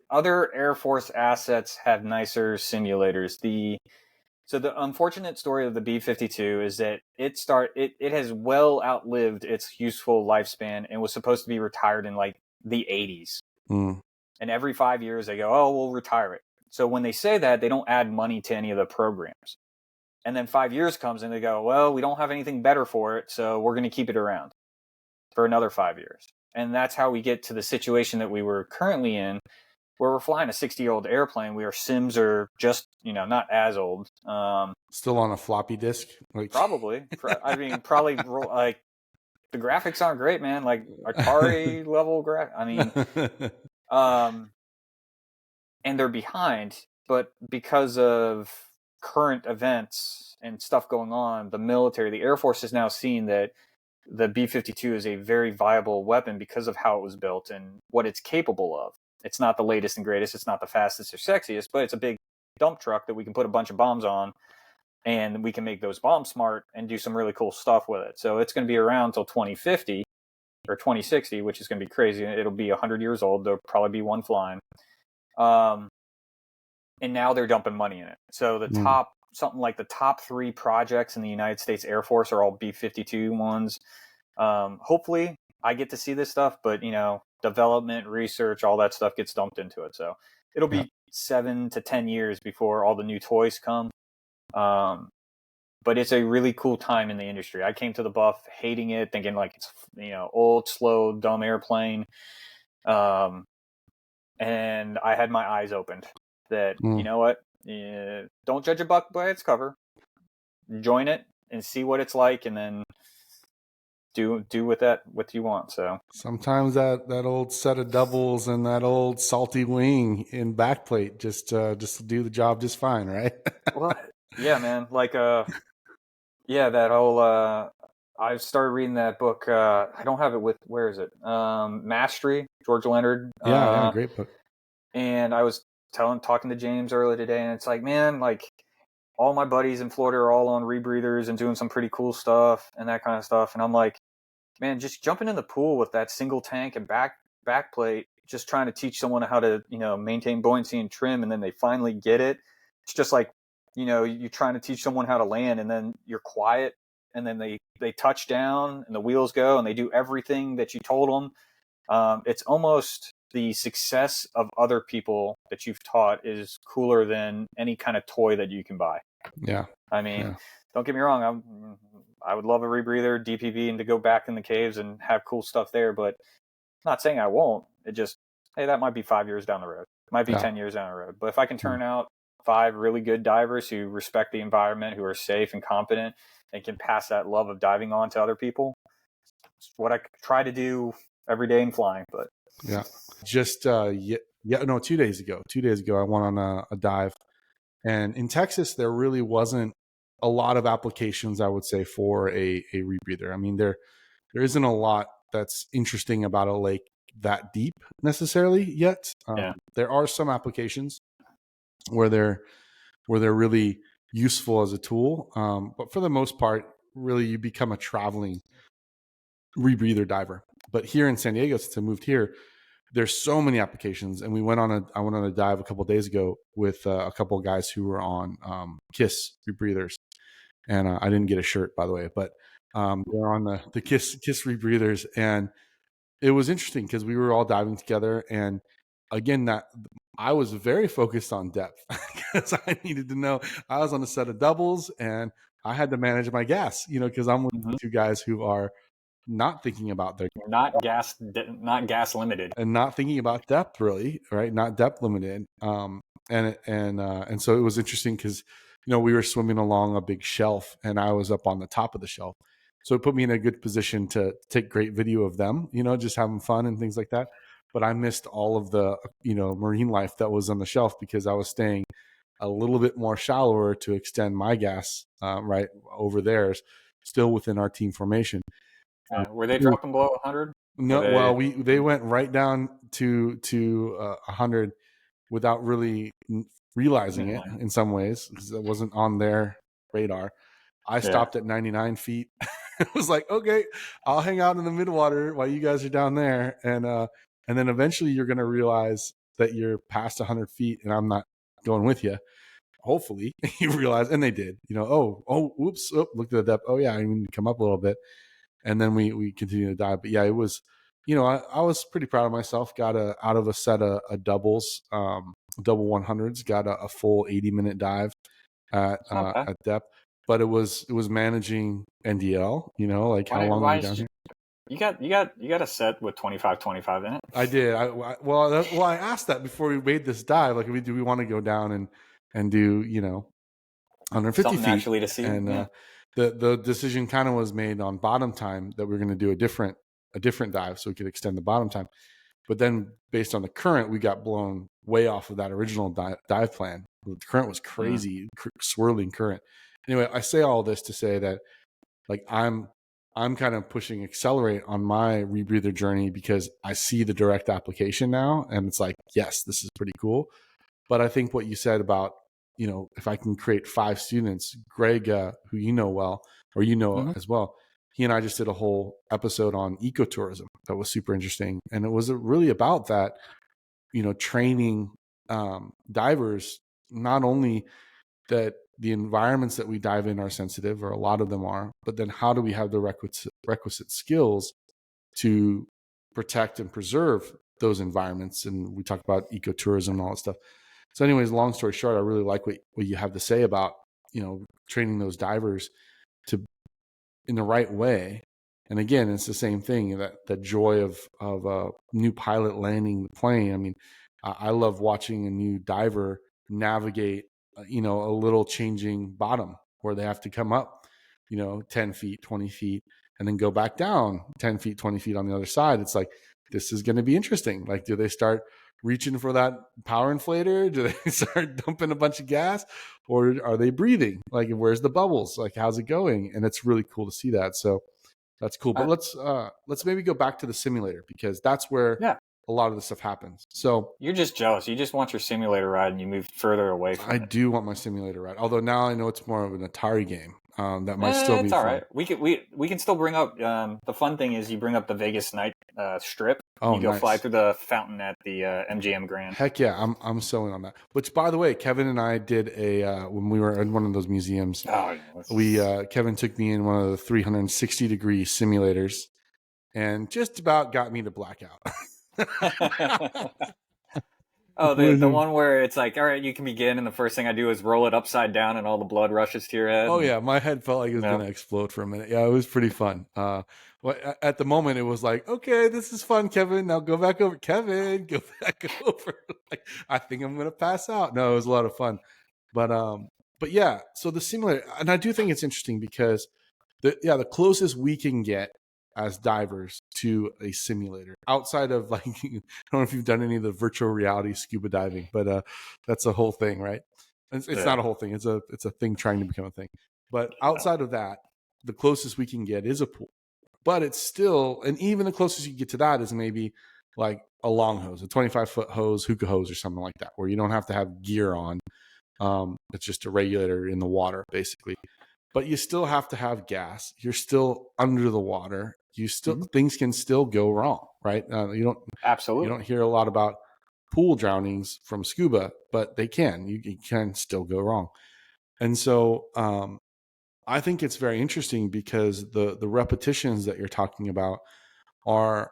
Other Air Force assets have nicer simulators. So the unfortunate story of the B52 is that it has well outlived its useful lifespan and was supposed to be retired in like the 80s. And every 5 years they go, oh, we'll retire it. So when they say that, they don't add money to any of the programs. And then 5 years comes and they go, well, we don't have anything better for it, so we're going to keep it around for another 5 years. And that's how we get to the situation that we were currently in, where we're flying a 60-year-old airplane. Our sims are just, not as old. Still on a floppy disk? Probably. I mean, probably like the graphics aren't great, man. Like Atari level and they're behind, but because of current events and stuff going on, the military, the Air Force has now seen that the B-52 is a very viable weapon because of how it was built and what it's capable of. It's not the latest and greatest, it's not the fastest or sexiest, but it's a big dump truck that we can put a bunch of bombs on, and we can make those bombs smart and do some really cool stuff with it. So it's going to be around until 2050 or 2060, which is going to be crazy. It'll be 100 years old. There'll probably be one flying. And now they're dumping money in it. So something like the top 3 projects in the United States Air Force are all B-52 ones. Hopefully I get to see this stuff, but development, research, all that stuff gets dumped into it. So it'll be 7 to 10 years before all the new toys come. But it's a really cool time in the industry. I came to the Buff hating it, thinking like it's, old, slow, dumb airplane. And I had my eyes opened that, you know what, don't judge a book by its cover. Join it and see what it's like, and then do with that what you want. So sometimes that old set of doubles and that old salty wing in backplate just do the job just fine, right? Well, yeah, man. Like that whole I started reading that book. I don't have it with, where is it? Mastery, George Leonard. Yeah, great book. And I was talking to James earlier today, and it's like, man, like all my buddies in Florida are all on rebreathers and doing some pretty cool stuff and that kind of stuff. And I'm like, man, just jumping in the pool with that single tank and back plate, just trying to teach someone how to, maintain buoyancy and trim, and then they finally get it. It's just like, you're trying to teach someone how to land, and then you're quiet, and then they touch down and the wheels go and they do everything that you told them. It's almost the success of other people that you've taught is cooler than any kind of toy that you can buy. Yeah. I mean, don't get me wrong. I would love a rebreather, DPV, and to go back in the caves and have cool stuff there, but I'm not saying I won't. It just, hey, that might be 5 years down the road. It might be 10 years down the road. But if I can turn out 5 really good divers who respect the environment, who are safe and competent, and can pass that love of diving on to other people, it's what I try to do every day in flying. But just 2 days ago I went on a dive, and in Texas there really wasn't a lot of applications, I would say, for a rebreather. I mean, there isn't a lot that's interesting about a lake that deep necessarily yet. There are some applications where they're really useful as a tool, but for the most part, really you become a traveling rebreather diver. But here in San Diego, since I moved here, there's so many applications. And I went on a dive a couple of days ago with a couple of guys who were on KISS rebreathers, and I didn't get a shirt, by the way, but they're on the KISS rebreathers, and it was interesting because we were all diving together, and again, that I was very focused on depth because I needed to know. I was on a set of doubles, and I had to manage my gas, because I'm with 2 guys who are not thinking about their not gas limited, and not thinking about depth, really, right? Not depth limited. And so it was interesting because we were swimming along a big shelf, and I was up on the top of the shelf, so it put me in a good position to take great video of them, just having fun and things like that. But I missed all of the marine life that was on the shelf because I was staying a little bit more shallower to extend my gas right over theirs, still within our team formation. Were they dropping below 100? No, well, they went right down to 100 without really realizing it in some ways, because it wasn't on their radar. I stopped at 99 feet. It was like, okay, I'll hang out in the midwater while you guys are down there, and then eventually you're going to realize that you're past 100 feet, and I'm not going with you. Hopefully, you realize, and they did. Whoops, looked at the depth. Oh yeah, I need to come up a little bit. And then we continued to dive. But yeah, it was, I was pretty proud of myself. Got out of a set of doubles, double 100s, got a full 80-minute dive at depth. but it was managing NDL, you know, like how long are we down here? You got a set with 25 in it. I did. I asked that before we made this dive. Like, do we want to go down and do, you know, 150 something feet actually to see? And the decision kind of was made on bottom time that we're going to do a different dive so we could extend the bottom time. But then based on the current, we got blown way off of that original dive plan. The current was crazy, swirling current. Anyway, I say all this to say that, like, I'm kind of pushing accelerate on my rebreather journey because I see the direct application now, and it's like, yes, this is pretty cool. But I think what you said about, you know, if I can create 5 students, Greg, who you know well, or you know as well, he and I just did a whole episode on ecotourism that was super interesting, and it was really about that, you know, training divers, not only that the environments that we dive in are sensitive, or a lot of them are, but then how do we have the requisite skills to protect and preserve those environments? And we talk about ecotourism and all that stuff. So anyways, long story short, I really like what you have to say about, you know, training those divers to in the right way. And again, it's the same thing, that joy of a new pilot landing the plane. I mean, I love watching a new diver navigate, you know, a little changing bottom where they have to come up, you know, 10 feet, 20 feet, and then go back down 10 feet, 20 feet on the other side. It's like, this is going to be interesting. Like, do they start reaching for that power inflator? Do they start dumping a bunch of gas, or are they breathing? Like, where's the bubbles? Like, how's it going? And it's really cool to see that. So that's cool. But let's maybe go back to the simulator, because that's where a lot of the stuff happens. So you're just jealous. You just want your simulator ride, and you move further away from it. I do want my simulator ride. Although now I know it's more of an Atari game. That might still be all fun. right. We can still bring up. The fun thing is you bring up the Vegas night strip. Oh, you go nice. fly through the fountain at the MGM Grand. Heck yeah, I'm so in on that. Which, by the way, Kevin and I did when we were in one of those museums. Kevin took me in one of the 360-degree simulators, and just about got me to blackout. Oh, the one where it's like, all right, you can begin, and the first thing I do is roll it upside down, and all the blood rushes to your head. Oh yeah, my head felt like it was going to explode for a minute. Yeah, it was pretty fun. At the moment, it was like, okay, this is fun, Kevin. Now go back over, Kevin. Go back over. Like, I think I'm going to pass out. No, it was a lot of fun, but yeah. So the simulator, and I do think it's interesting because the closest we can get as divers to a simulator, outside of, like, I don't know if you've done any of the virtual reality scuba diving, but that's a whole thing, right? It's not a whole thing. It's a thing trying to become a thing. But outside of that, the closest we can get is a pool. But it's still, and even the closest you get to that is maybe like a long hose, a 25-foot hose, hookah hose, or something like that, where you don't have to have gear on. It's just a regulator in the water, basically. But you still have to have gas. You're still under the water. You still things can still go wrong, right? You don't hear a lot about pool drownings from scuba, but they can. You can still go wrong. And so I think it's very interesting because the repetitions that you're talking about are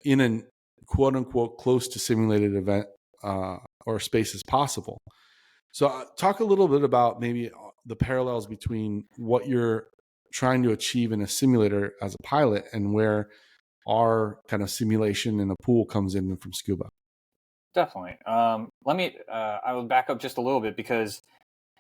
in a quote unquote close to simulated event or space as possible. So talk a little bit about maybe the parallels between what you're trying to achieve in a simulator as a pilot and where our kind of simulation in a pool comes in from scuba. Definitely. I will back up just a little bit, because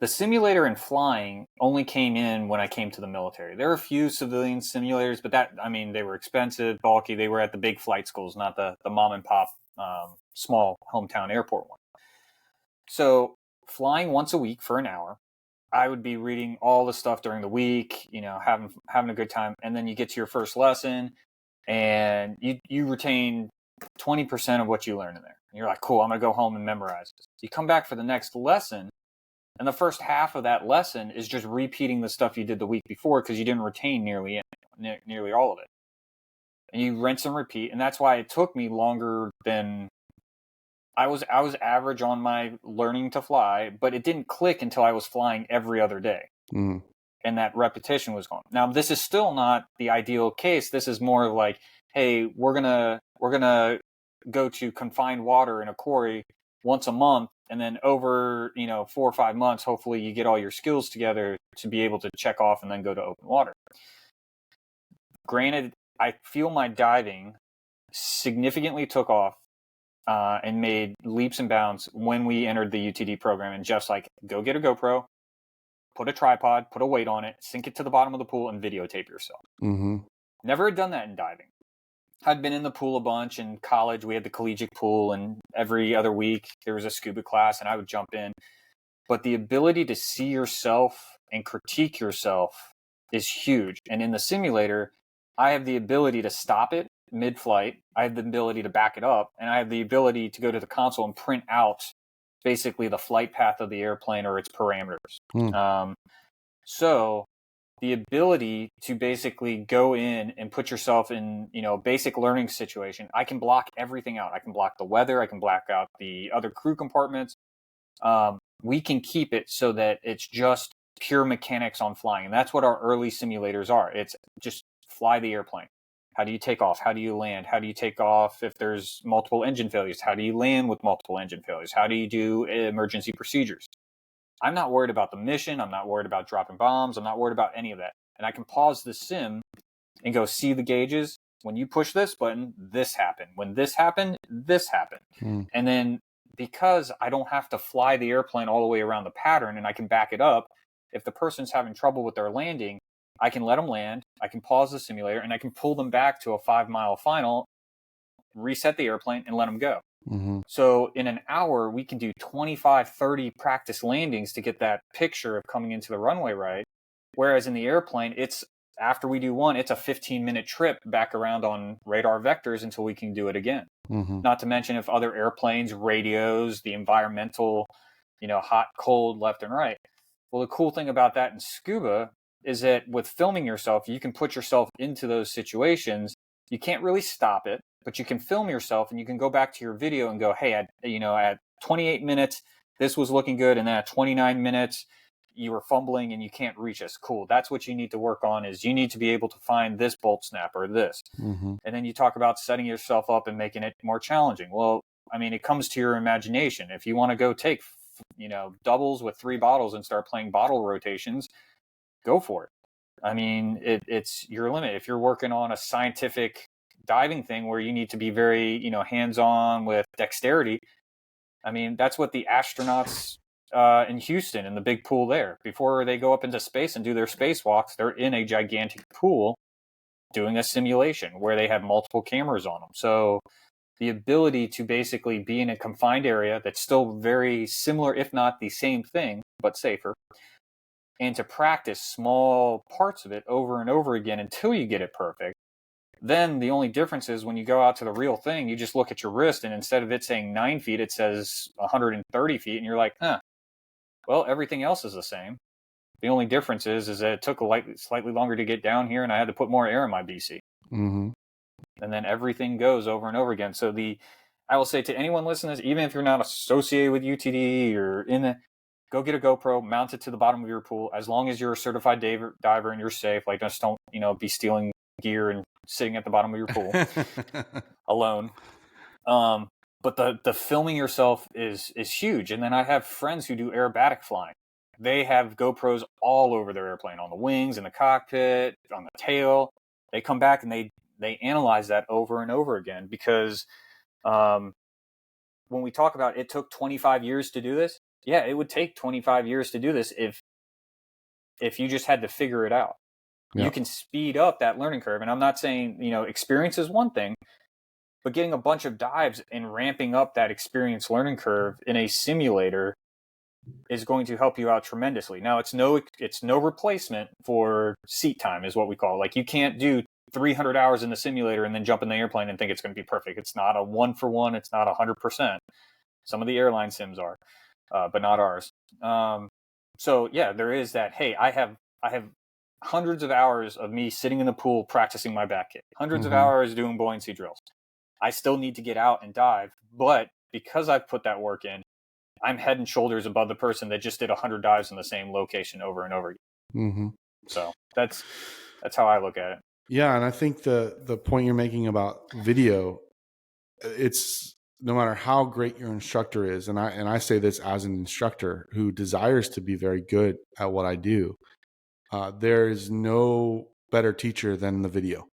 the simulator and flying only came in when I came to the military. There were a few civilian simulators, but they were expensive, bulky. They were at the big flight schools, not the mom and pop small hometown airport one. So flying once a week for an hour, I would be reading all the stuff during the week, having a good time. And then you get to your first lesson and you retain 20% of what you learned in there. And you're like, cool, I'm going to go home and memorize this. You come back for the next lesson, and the first half of that lesson is just repeating the stuff you did the week before, because you didn't retain nearly all of it. And you rinse and repeat. And that's why it took me longer than I was average on my learning to fly, but it didn't click until I was flying every other day. And that repetition was gone. Now, this is still not the ideal case. This is more of like, hey, we're gonna go to confined water in a quarry once a month, and then over 4 or 5 months, hopefully you get all your skills together to be able to check off and then go to open water. Granted, I feel my diving significantly took off and made leaps and bounds when we entered the UTD program. And Jeff's like, go get a GoPro, put a tripod, put a weight on it, sink it to the bottom of the pool, and videotape yourself. Mm-hmm. Never had done that in diving. I'd been in the pool a bunch. In college, we had the collegiate pool, and every other week there was a scuba class, and I would jump in. But the ability to see yourself and critique yourself is huge. And in the simulator, I have the ability to stop it mid-flight. I have the ability to back it up, and I have the ability to go to the console and print out basically the flight path of the airplane or its parameters. So the ability to basically go in and put yourself in, basic learning situation, I can block everything out. I can block the weather. I can block out the other crew compartments. We can keep it so that it's just pure mechanics on flying. And that's what our early simulators are. It's just fly the airplane. How do you take off? How do you land? How do you take off if there's multiple engine failures? How do you land with multiple engine failures? How do you do emergency procedures? I'm not worried about the mission. I'm not worried about dropping bombs. I'm not worried about any of that. And I can pause the sim and go see the gauges. When you push this button, this happened. When this happened, this happened. And then because I don't have to fly the airplane all the way around the pattern and I can back it up, if the person's having trouble with their landing, I can let them land, I can pause the simulator, and I can pull them back to a 5-mile final, reset the airplane, and let them go. Mm-hmm. So in an hour, we can do 25, 30 practice landings to get that picture of coming into the runway right. Whereas in the airplane, after we do one, it's a 15-minute trip back around on radar vectors until we can do it again. Mm-hmm. Not to mention if other airplanes, radios, the environmental, hot, cold, left and right. Well, the cool thing about that in Scuba is that with filming yourself, you can put yourself into those situations. You can't really stop it, but you can film yourself and you can go back to your video and go, hey, at 28 minutes, this was looking good. And then at 29 minutes, you were fumbling and you can't reach us. Cool. That's what you need to work on, is you need to be able to find this bolt snap or this. Mm-hmm. And then you talk about setting yourself up and making it more challenging. Well, it comes to your imagination. If you want to go take, doubles with 3 bottles and start playing bottle rotations, go for it. It's your limit. If you're working on a scientific diving thing where you need to be very, hands-on with dexterity, that's what the astronauts in Houston in the big pool there, before they go up into space and do their spacewalks, they're in a gigantic pool doing a simulation where they have multiple cameras on them. So the ability to basically be in a confined area that's still very similar, if not the same thing, but safer, and to practice small parts of it over and over again until you get it perfect. Then the only difference is when you go out to the real thing, you just look at your wrist, and instead of it saying 9 feet, it says 130 feet. And you're like, well, everything else is the same. The only difference is that it took slightly longer to get down here, and I had to put more air in my BC. Mm-hmm. And then everything goes over and over again. So I will say to anyone listening to this, even if you're not associated with UTD or go get a GoPro, mount it to the bottom of your pool. As long as you're a certified diver and you're safe, just don't, be stealing gear and sitting at the bottom of your pool alone. But the filming yourself is huge. And then I have friends who do aerobatic flying. They have GoPros all over their airplane, on the wings, in the cockpit, on the tail. They come back and they analyze that over and over again, because when we talk about it took 25 years to do this, yeah, it would take 25 years to do this if you just had to figure it out. Yeah. You can speed up that learning curve. And I'm not saying, experience is one thing, but getting a bunch of dives and ramping up that experience learning curve in a simulator is going to help you out tremendously. Now, it's no replacement for seat time, is what we call it. Like, you can't do 300 hours in the simulator and then jump in the airplane and think it's going to be perfect. It's not a 1-for-1. It's not 100%. Some of the airline sims are, but not ours. So yeah, there is that. Hey, I have hundreds of hours of me sitting in the pool practicing my back kick, hundreds of hours doing buoyancy drills. I still need to get out and dive, but because I've put that work in, I'm head and shoulders above the person that just did 100 dives in the same location over and over again. Mm-hmm. So that's how I look at it. Yeah, and I think the point you're making about video, it's no matter how great your instructor is, and I say this as an instructor who desires to be very good at what I do, there is no better teacher than the video.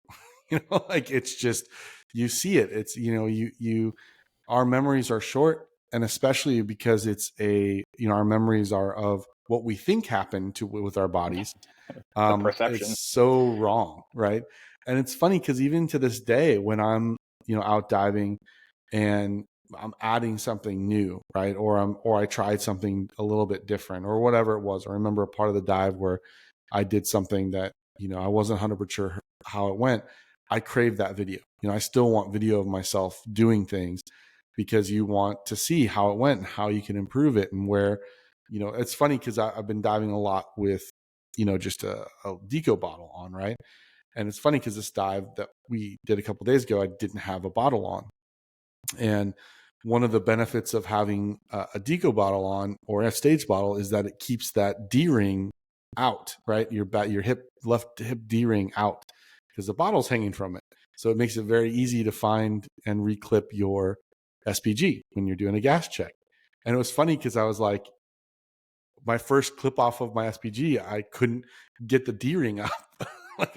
Like it's just, you see it. It's, our memories are short, and especially because it's our memories are of what we think happened with our bodies. The perception. It's so wrong, right? And it's funny because even to this day, when I'm out diving and I'm adding something new, right, or I tried something a little bit different or whatever it was. I remember a part of the dive where I did something that I wasn't 100% sure how it went. I crave that video. I still want video of myself doing things, because you want to see how it went and how you can improve it, and where it's funny because I've been diving a lot with just a deco bottle on, right? And it's funny because this dive that we did a couple of days ago, I didn't have a bottle on. And one of the benefits of having a deco bottle on, or a stage bottle, is that it keeps that D-ring out, right? Your left hip D-ring out, because the bottle's hanging from it. So it makes it very easy to find and reclip your SPG when you're doing a gas check. And it was funny because I was like, my first clip off of my SPG, I couldn't get the D-ring up.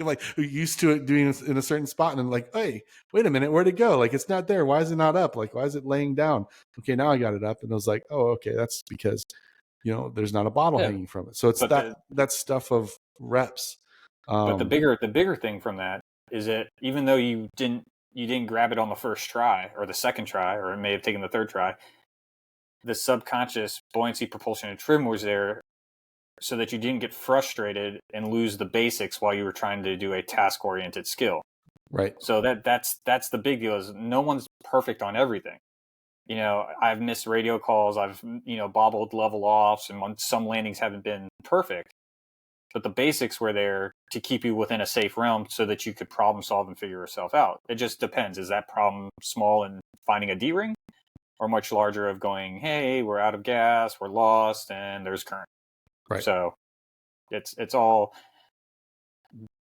like used to it doing it in a certain spot, and I'm like, hey, wait a minute, where'd it go? Like, it's not there. Why is it not up? Like, why is it laying down? Okay, now I got it up. And I was like, oh, okay, that's because there's not a bottle hanging from it. So it's that stuff of reps. But the bigger thing from that is that even though you didn't grab it on the first try or the second try, or it may have taken the third try, the subconscious buoyancy, propulsion, and trim was there so that you didn't get frustrated and lose the basics while you were trying to do a task-oriented skill. Right. So that's the big deal, is no one's perfect on everything. I've missed radio calls, I've bobbled level offs, and some landings haven't been perfect. But the basics were there to keep you within a safe realm so that you could problem solve and figure yourself out. It just depends. Is that problem small and finding a D-ring, or much larger of going, hey, we're out of gas, we're lost, and there's current. Right. So it's all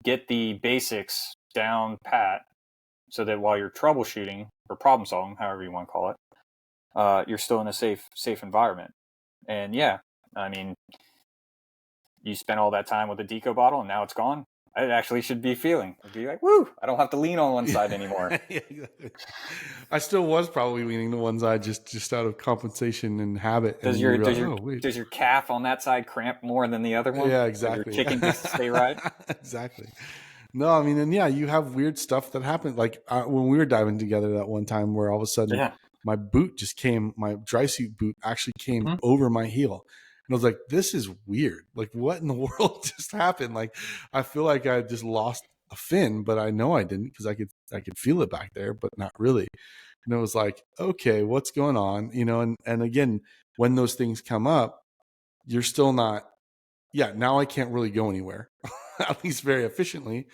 get the basics down pat, so that while you're troubleshooting or problem solving, however you want to call it, you're still in a safe environment. And yeah, I mean, you spent all that time with a deco bottle and now it's gone. I actually should be feeling. I'd be like, woo, I don't have to lean on one side anymore. Yeah, exactly. I was probably leaning to one side just out of compensation and habit. Does your calf on that side cramp more than the other one? Yeah, exactly. Your kicking to stay right? Exactly. No, I mean, and yeah, you have weird stuff that happened. Like when we were diving together that one time, where all of a sudden my dry suit boot actually came over my heel. And I was like, this is weird. Like, what in the world just happened? Like, I feel like I just lost a fin, but I know I didn't, because I could feel it back there, but not really. And it was like, okay, what's going on? And again, when those things come up, you're still not, now I can't really go anywhere, at least very efficiently.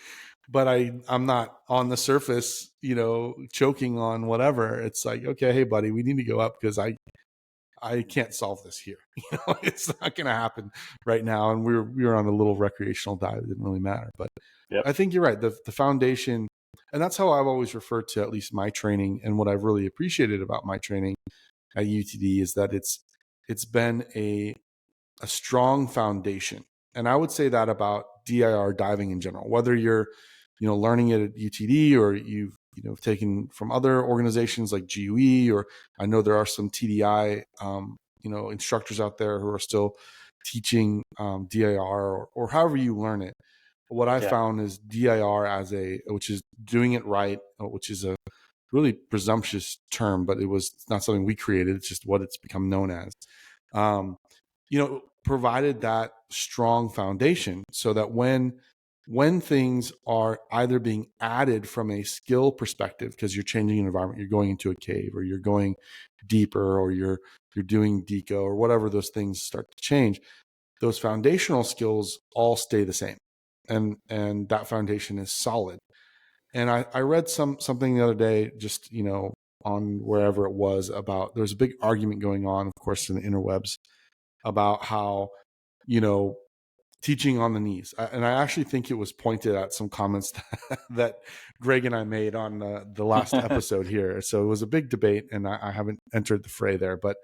But I'm not on the surface, choking on whatever. It's like, okay, hey buddy, we need to go up, because I can't solve this here. It's not going to happen right now. And we were on a little recreational dive. It didn't really matter. But I think you're right. The foundation, and that's how I've always referred to at least my training, and what I've really appreciated about my training at UTD is that it's been a strong foundation. And I would say that about DIR diving in general, whether you're, learning it at UTD, or you've taken from other organizations like GUE, or I know there are some TDI, instructors out there who are still teaching DIR, or however you learn it. What I found is DIR which is doing it right, which is a really presumptuous term, but it's not something we created. It's just what it's become known as. Provided that strong foundation, so that when things are either being added from a skill perspective, because you're changing an environment, you're going into a cave, or you're going deeper, or you're doing deco, or whatever those things start to change, those foundational skills all stay the same, and that foundation is solid. And I read something the other day, just on wherever it was, about there's a big argument going on, of course, in the interwebs, about how teaching on the knees. And I actually think it was pointed at some comments that Greg and I made on the last episode here. So it was a big debate, and I haven't entered the fray there. But,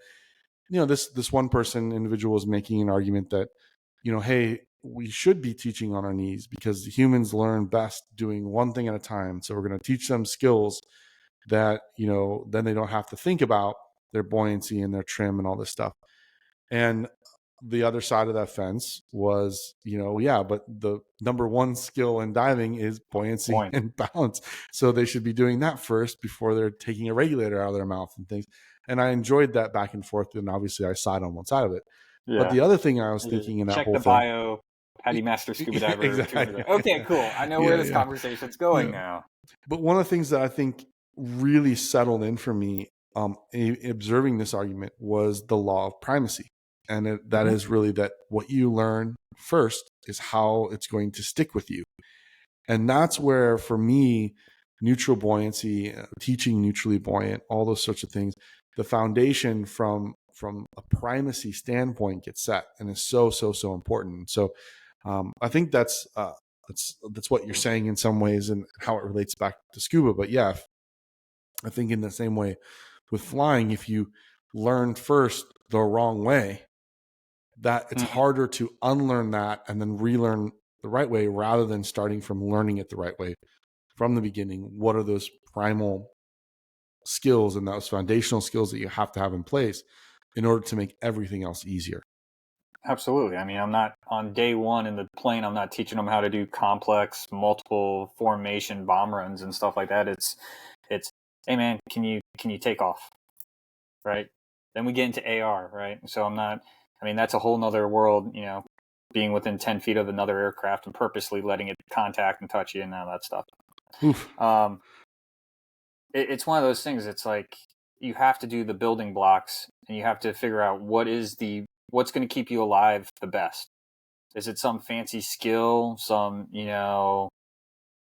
this one individual was making an argument that, hey, we should be teaching on our knees because humans learn best doing one thing at a time. So we're going to teach them skills that, then they don't have to think about their buoyancy and their trim and all this stuff. And the other side of that fence was, but the number one skill in diving is buoyancy and balance. So they should be doing that first before they're taking a regulator out of their mouth and things. And I enjoyed that back and forth. And obviously I side on one side of it. Yeah. But the other thing I was thinking in that check whole the thing, bio, how do you master scuba diver? Exactly. Okay, cool. I know where this conversation's going now. But one of the things that I think really settled in for me, observing this argument, was the law of primacy. And that is really that what you learn first is how it's going to stick with you. And that's where, for me, neutral buoyancy, teaching neutrally buoyant, all those sorts of things, the foundation from a primacy standpoint gets set, and is so important. So I think that's what you're saying in some ways, and how it relates back to scuba. But yeah, I think in the same way with flying, if you learn first the wrong way, that it's harder to unlearn that and then relearn the right way, rather than starting from learning it the right way from the beginning. What are those primal skills and those foundational skills that you have to have in place in order to make everything else easier? Absolutely. I mean, I'm not on day one in the plane, I'm not teaching them how to do complex multiple formation bomb runs and stuff like that. It's hey man, can you take off? Right? Then we get into AR, right? So that's a whole nother world, being within 10 feet of another aircraft and purposely letting it contact and touch you and all that stuff. It's one of those things. It's like, you have to do the building blocks, and you have to figure out what's going to keep you alive the best. Is it some fancy skill, some,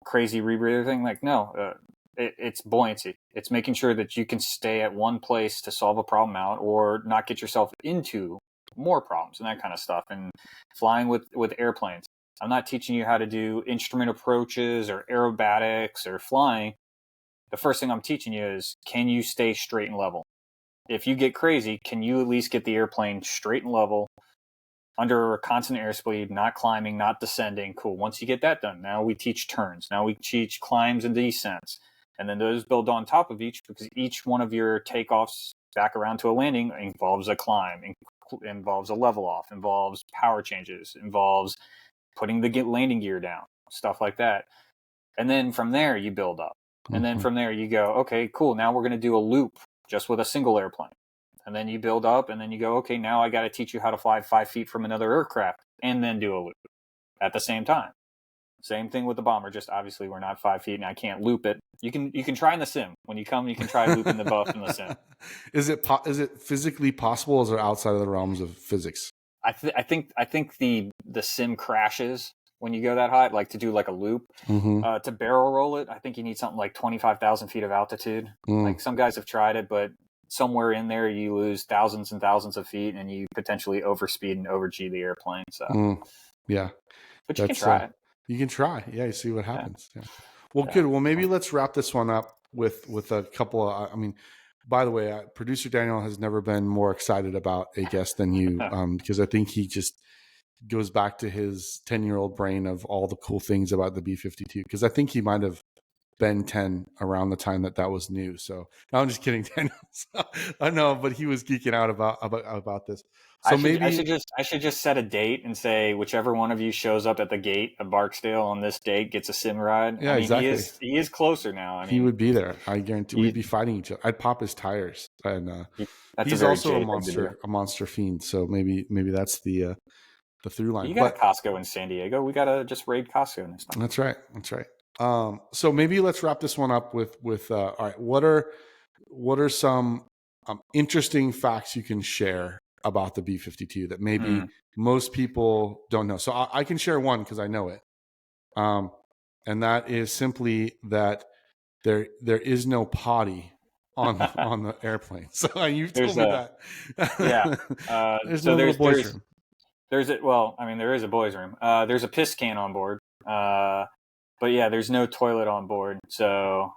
crazy rebreather thing? Like, no, it's buoyancy. It's making sure that you can stay at one place to solve a problem out, or not get yourself into more problems and that kind of stuff. And flying with airplanes, I'm not teaching you how to do instrument approaches or aerobatics or flying. The first thing I'm teaching you is, can you stay straight and level? If you get crazy, can you at least get the airplane straight and level under a constant airspeed, not climbing, not descending? Cool. Once you get that done, now we teach turns. Now we teach climbs and descents. And then those build on top of each, because each one of your takeoffs back around to a landing involves a climb, involves a level off, involves power changes, involves putting the landing gear down, stuff like that. And then from there, you build up. And then from there, you go, okay, cool. Now we're going to do a loop just with a single airplane. And then you build up, and then you go, okay, now I got to teach you how to fly 5 feet from another aircraft, and then do a loop at the same time. Same thing with the bomber, just obviously we're not 5 feet and I can't loop it. You can try in the sim. When you come, you can try looping the buff in the sim. Is it physically possible, or is it outside of the realms of physics? I think the sim crashes when you go that high, like to do like a loop. To barrel roll it, I think you need something like 25,000 feet of altitude. Like, some guys have tried it, but somewhere in there you lose thousands and thousands of feet, and you potentially overspeed and over-G the airplane. So yeah, but you can try it. You can try. Yeah, you see what happens. Yeah. Well, good. Well, maybe let's wrap this one up with a couple of, by the way, producer Daniel has never been more excited about a guest than you, because I think he just goes back to his 10-year-old brain of all the cool things about the B52, because I think he might have been 10 around the time that was new. So no, I'm just kidding, Daniel. I know, but he was geeking out about this. So I should just set a date and say, whichever one of you shows up at the gate of Barksdale on this date gets a sim ride. Yeah, exactly. He is closer now. He would be there. I guarantee we'd be fighting each other. I'd pop his tires, and he's also a monster fiend. So maybe that's the through line. You got Costco in San Diego. We gotta just raid Costco next time. That's right. So maybe let's wrap this one up with all right. What are some interesting facts you can share about the B52 that maybe most people don't know? So I can share one because I know it, and that is simply that there is no potty on the airplane. So you've told me that. Yeah, there's no little boys room. there is a boys' room. There's a piss can on board. But yeah, there's no toilet on board. So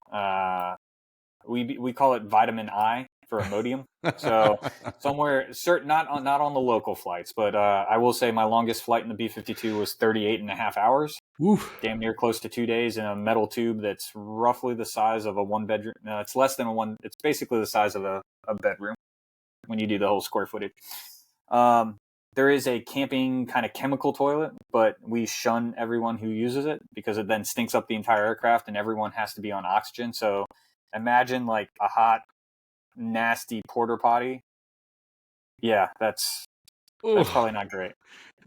we call it vitamin I for Imodium. So somewhere certain, not on the local flights, but I will say my longest flight in the B52 was 38.5 hours. Oof. Damn near close to 2 days in a metal tube that's roughly the size of a one bedroom. No, it's less than it's basically the size of a bedroom when you do the whole square footage. There is a camping kind of chemical toilet, but we shun everyone who uses it because it then stinks up the entire aircraft and everyone has to be on oxygen. So imagine like a hot, nasty porta potty. Yeah, that's probably not great.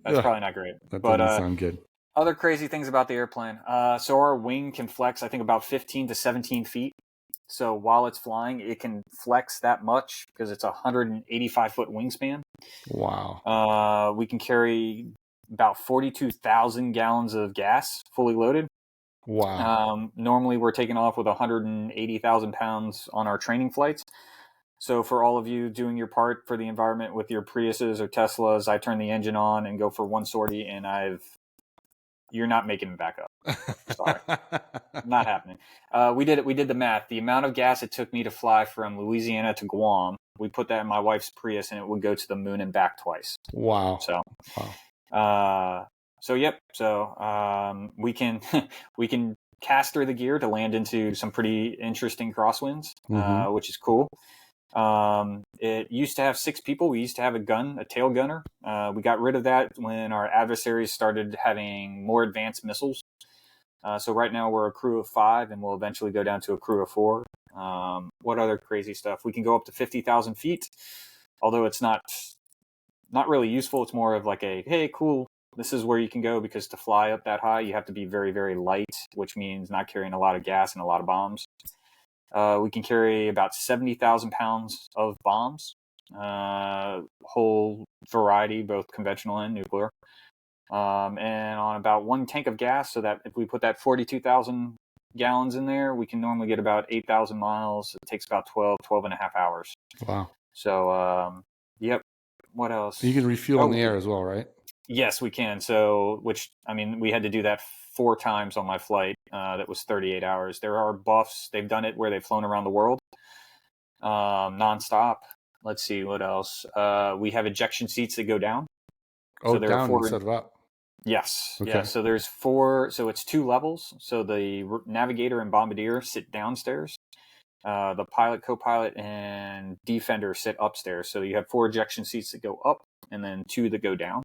That's probably not great. That doesn't sound good. Other crazy things about the airplane. So our wing can flex, I think, about 15 to 17 feet. So while it's flying, it can flex that much because it's a 185-foot wingspan. Wow. We can carry about 42,000 gallons of gas fully loaded. Wow. Normally, we're taking off with 180,000 pounds on our training flights. So for all of you doing your part for the environment with your Priuses or Teslas, I turn the engine on and go for one sortie, and you're not making it back up. Sorry. Not happening. We did the math. The amount of gas it took me to fly from Louisiana to Guam, we put that in my wife's Prius and it would go to the moon and back twice. Wow. So, yep. So, we can, we can cast through the gear to land into some pretty interesting crosswinds, which is cool. It used to have 6 people. We used to have a tail gunner. We got rid of that when our adversaries started having more advanced missiles. So right now we're a crew of 5 and we'll eventually go down to a crew of 4. What other crazy stuff? We can go up to 50,000 feet, although it's not really useful. It's more of like hey, cool. This is where you can go, because to fly up that high, you have to be very, very light, which means not carrying a lot of gas and a lot of bombs. We can carry about 70,000 pounds of bombs, whole variety, both conventional and nuclear. And on about 1 tank of gas, so that if we put that 42,000 gallons in there, we can normally get about 8,000 miles. It takes about 12 and a half hours. Wow. So, yep. What else? You can refuel in the air as well, right? Yes, we can. So, we had to do that 4 times on my flight. That was 38 hours. There are buffs. They've done it where they've flown around the world, nonstop. Let's see what else. We have ejection seats that go down. Oh, so down instead of up. Yes. Okay. Yeah. So there's 4. So it's 2 levels. So the navigator and bombardier sit downstairs. The pilot, co-pilot, and defender sit upstairs. So you have 4 ejection seats that go up, and then 2 that go down.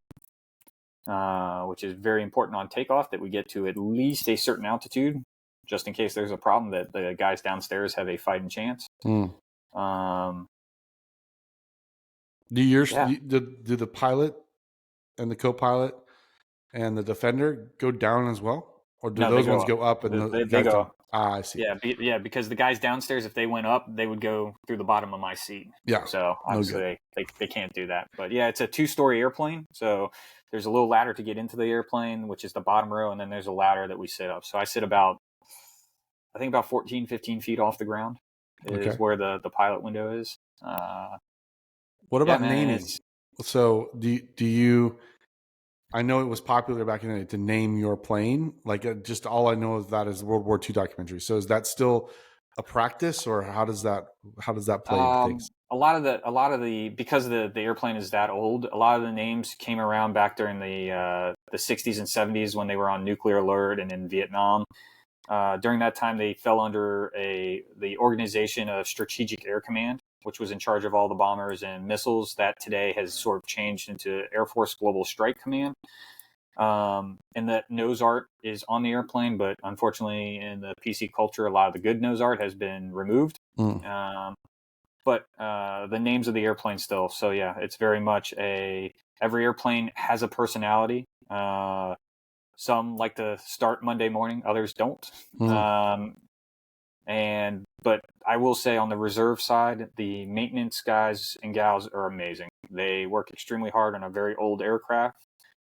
Which is very important on takeoff, that we get to at least a certain altitude, just in case there's a problem, that the guys downstairs have a fighting chance. Do the pilot and the co-pilot and the defender go down as well, or do those ones go up and they go up? I see. Yeah, because the guys downstairs, if they went up, they would go through the bottom of my seat. Yeah. So obviously they can't do that. But yeah, it's a 2-story airplane. So there's a little ladder to get into the airplane, which is the bottom row, and then there's a ladder that we sit up. So I sit about 14, 15 feet off the ground is where the pilot window is. What about naming? So do you? I know it was popular back in the day to name your plane. Like, just all I know of that is World War II documentary. So is that still a practice, or how does that play into things? A lot of the because the airplane is that old, a lot of the names came around back during the 60s and 70s when they were on nuclear alert and in Vietnam. During that time, they fell under the Organization of Strategic Air Command, which was in charge of all the bombers and missiles. That today has sort of changed into Air Force Global Strike Command. And that nose art is on the airplane, but unfortunately in the PC culture, a lot of the good nose art has been removed. But the names of the airplane still. So yeah, it's very much every airplane has a personality. Some like to start Monday morning, others don't. But I will say, on the reserve side, the maintenance guys and gals are amazing. They work extremely hard on a very old aircraft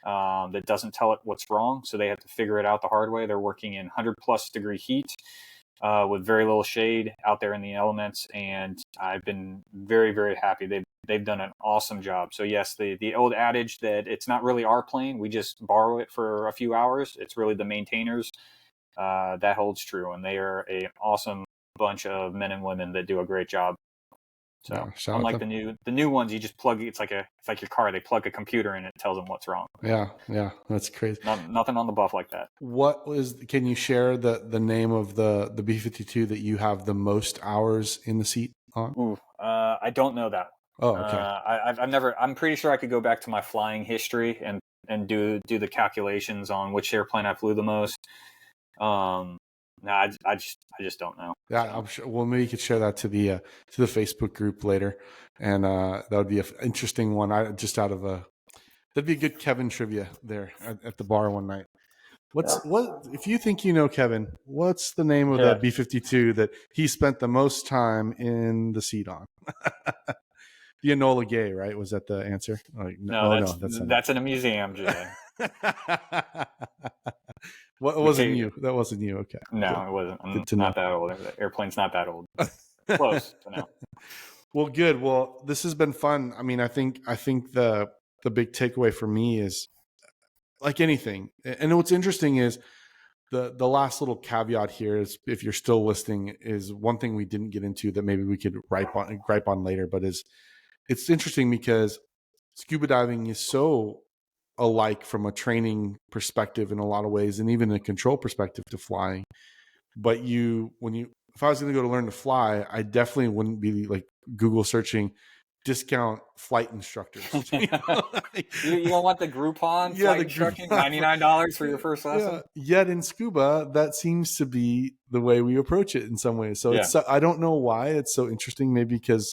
that doesn't tell it what's wrong, so they have to figure it out the hard way. They're working in 100+ degree heat. with very little shade out there in the elements, and I've been very, very happy. They've done an awesome job. So yes, the old adage that it's not really our plane, we just borrow it for a few hours. It's really the maintainers. That holds true, and they are an awesome bunch of men and women that do a great job. So unlike the new ones, you just plug. It's like your car. They plug a computer in, and it tells them what's wrong. Yeah, that's crazy. Nothing on the buff like that. Can you share the name of the B52 that you have the most hours in the seat on? Ooh, I don't know that. Oh, okay. I've never. I'm pretty sure I could go back to my flying history and do the calculations on which airplane I flew the most. No, I just don't know. Yeah, I'm sure. Well, maybe you could share that to the Facebook group later, and that would be an interesting one. That'd be a good Kevin trivia there at the bar one night. What if you think you know Kevin? What's the name of the B52 that he spent the most time in the seat on? The Enola Gay, right? Was that the answer? That's in a museum, Jay. What wasn't you? That wasn't you. Okay. No, good. It wasn't. I'm good to not know. that old. The airplane's not that old. Close to now. Well, good. Well, this has been fun. I mean, I think the big takeaway for me is like anything. And what's interesting is the last little caveat here is, if you're still listening, is one thing we didn't get into that maybe we could gripe on later, but it's interesting because scuba diving is so alike from a training perspective in a lot of ways, and even a control perspective to flying. But if I was going to go to learn to fly, I definitely wouldn't be like Google searching discount flight instructors. You don't want the Groupon flight instruction, $99 for your first lesson? Yeah. Yet in scuba, that seems to be the way we approach it in some ways. So I don't know why it's so interesting. Maybe because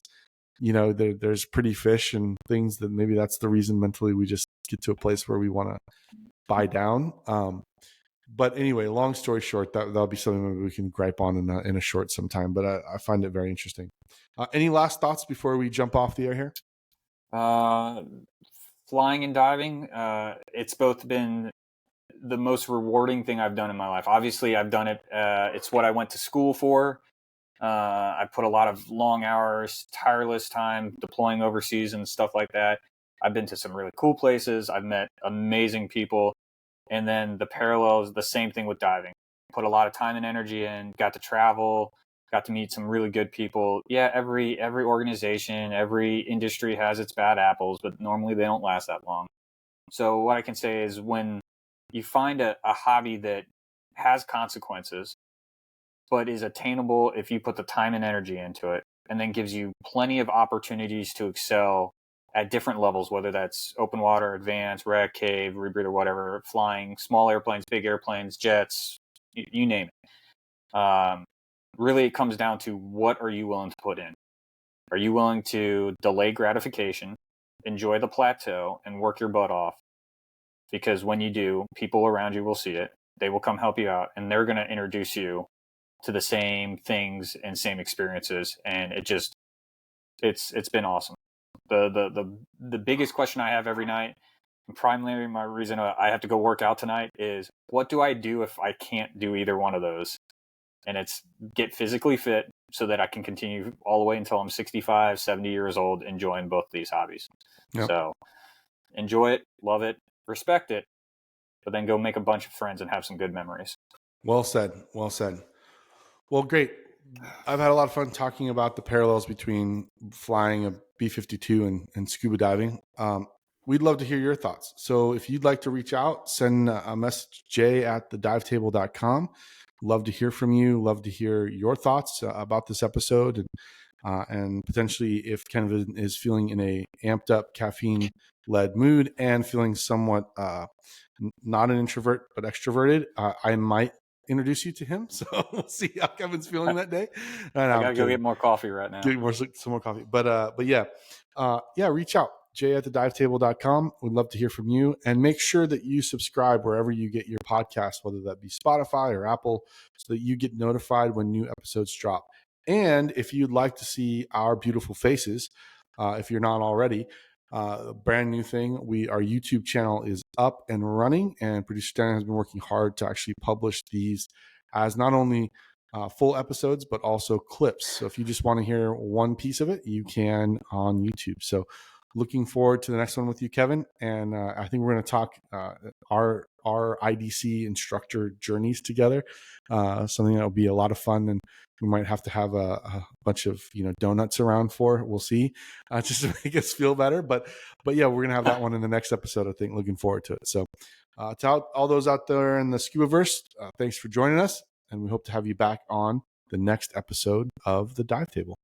there's pretty fish and things that maybe that's the reason mentally we just get to a place where we want to buy down. But anyway, long story short, that'll be something maybe we can gripe on in a short sometime. But I find it very interesting. Any last thoughts before we jump off the air here? Flying and diving, it's both been the most rewarding thing I've done in my life. Obviously, I've done it. It's what I went to school for. I put a lot of long hours, tireless time deploying overseas and stuff like that. I've been to some really cool places. I've met amazing people. And then the parallels, the same thing with diving. Put a lot of time and energy in, got to travel, got to meet some really good people. Yeah, every organization, every industry has its bad apples, but normally they don't last that long. So what I can say is, when you find a hobby that has consequences, but is attainable if you put the time and energy into it, and then gives you plenty of opportunities to excel at different levels, whether that's open water, advanced, rec, cave, rebreather, whatever, flying, small airplanes, big airplanes, jets, you name it. Really, it comes down to, what are you willing to put in? Are you willing to delay gratification, enjoy the plateau, and work your butt off? Because when you do, people around you will see it. They will come help you out, and they're going to introduce you to the same things and same experiences. And it's been awesome. The biggest question I have every night, and primarily my reason I have to go work out tonight, is, what do I do if I can't do either one of those? And it's get physically fit so that I can continue all the way until I'm 65, 70 years old, enjoying both these hobbies. Yep. So enjoy it, love it, respect it, but then go make a bunch of friends and have some good memories. Well said. Well said. Well, great. I've had a lot of fun talking about the parallels between flying a B-52 and scuba diving. We'd love to hear your thoughts. So if you'd like to reach out, send a message, jay@thedivetable.com. Love to hear from you. Love to hear your thoughts about this episode. And potentially, if Kevin is feeling in a amped up, caffeine-led mood and feeling somewhat not an introvert but extroverted, I might introduce you to him. So we'll see how Kevin's feeling that day. I gotta go get more coffee right now. Some more coffee. But yeah, reach out, jay@thedivetable.com. We'd love to hear from you, and make sure that you subscribe wherever you get your podcast, whether that be Spotify or Apple, so that you get notified when new episodes drop. And if you'd like to see our beautiful faces, if you're not already, a brand new thing, our YouTube channel is up and running, and producer Dan has been working hard to actually publish these as not only full episodes, but also clips. So if you just want to hear one piece of it, you can on YouTube. So looking forward to the next one with you, Kevin. And I think we're going to talk our IDC instructor journeys together. Something that will be a lot of fun, and we might have to have a bunch of donuts around for. We'll see, just to make us feel better. But yeah, we're going to have that one in the next episode. I think looking forward to it. So to all those out there in the Scubaverse, thanks for joining us, and we hope to have you back on the next episode of the Dive Table.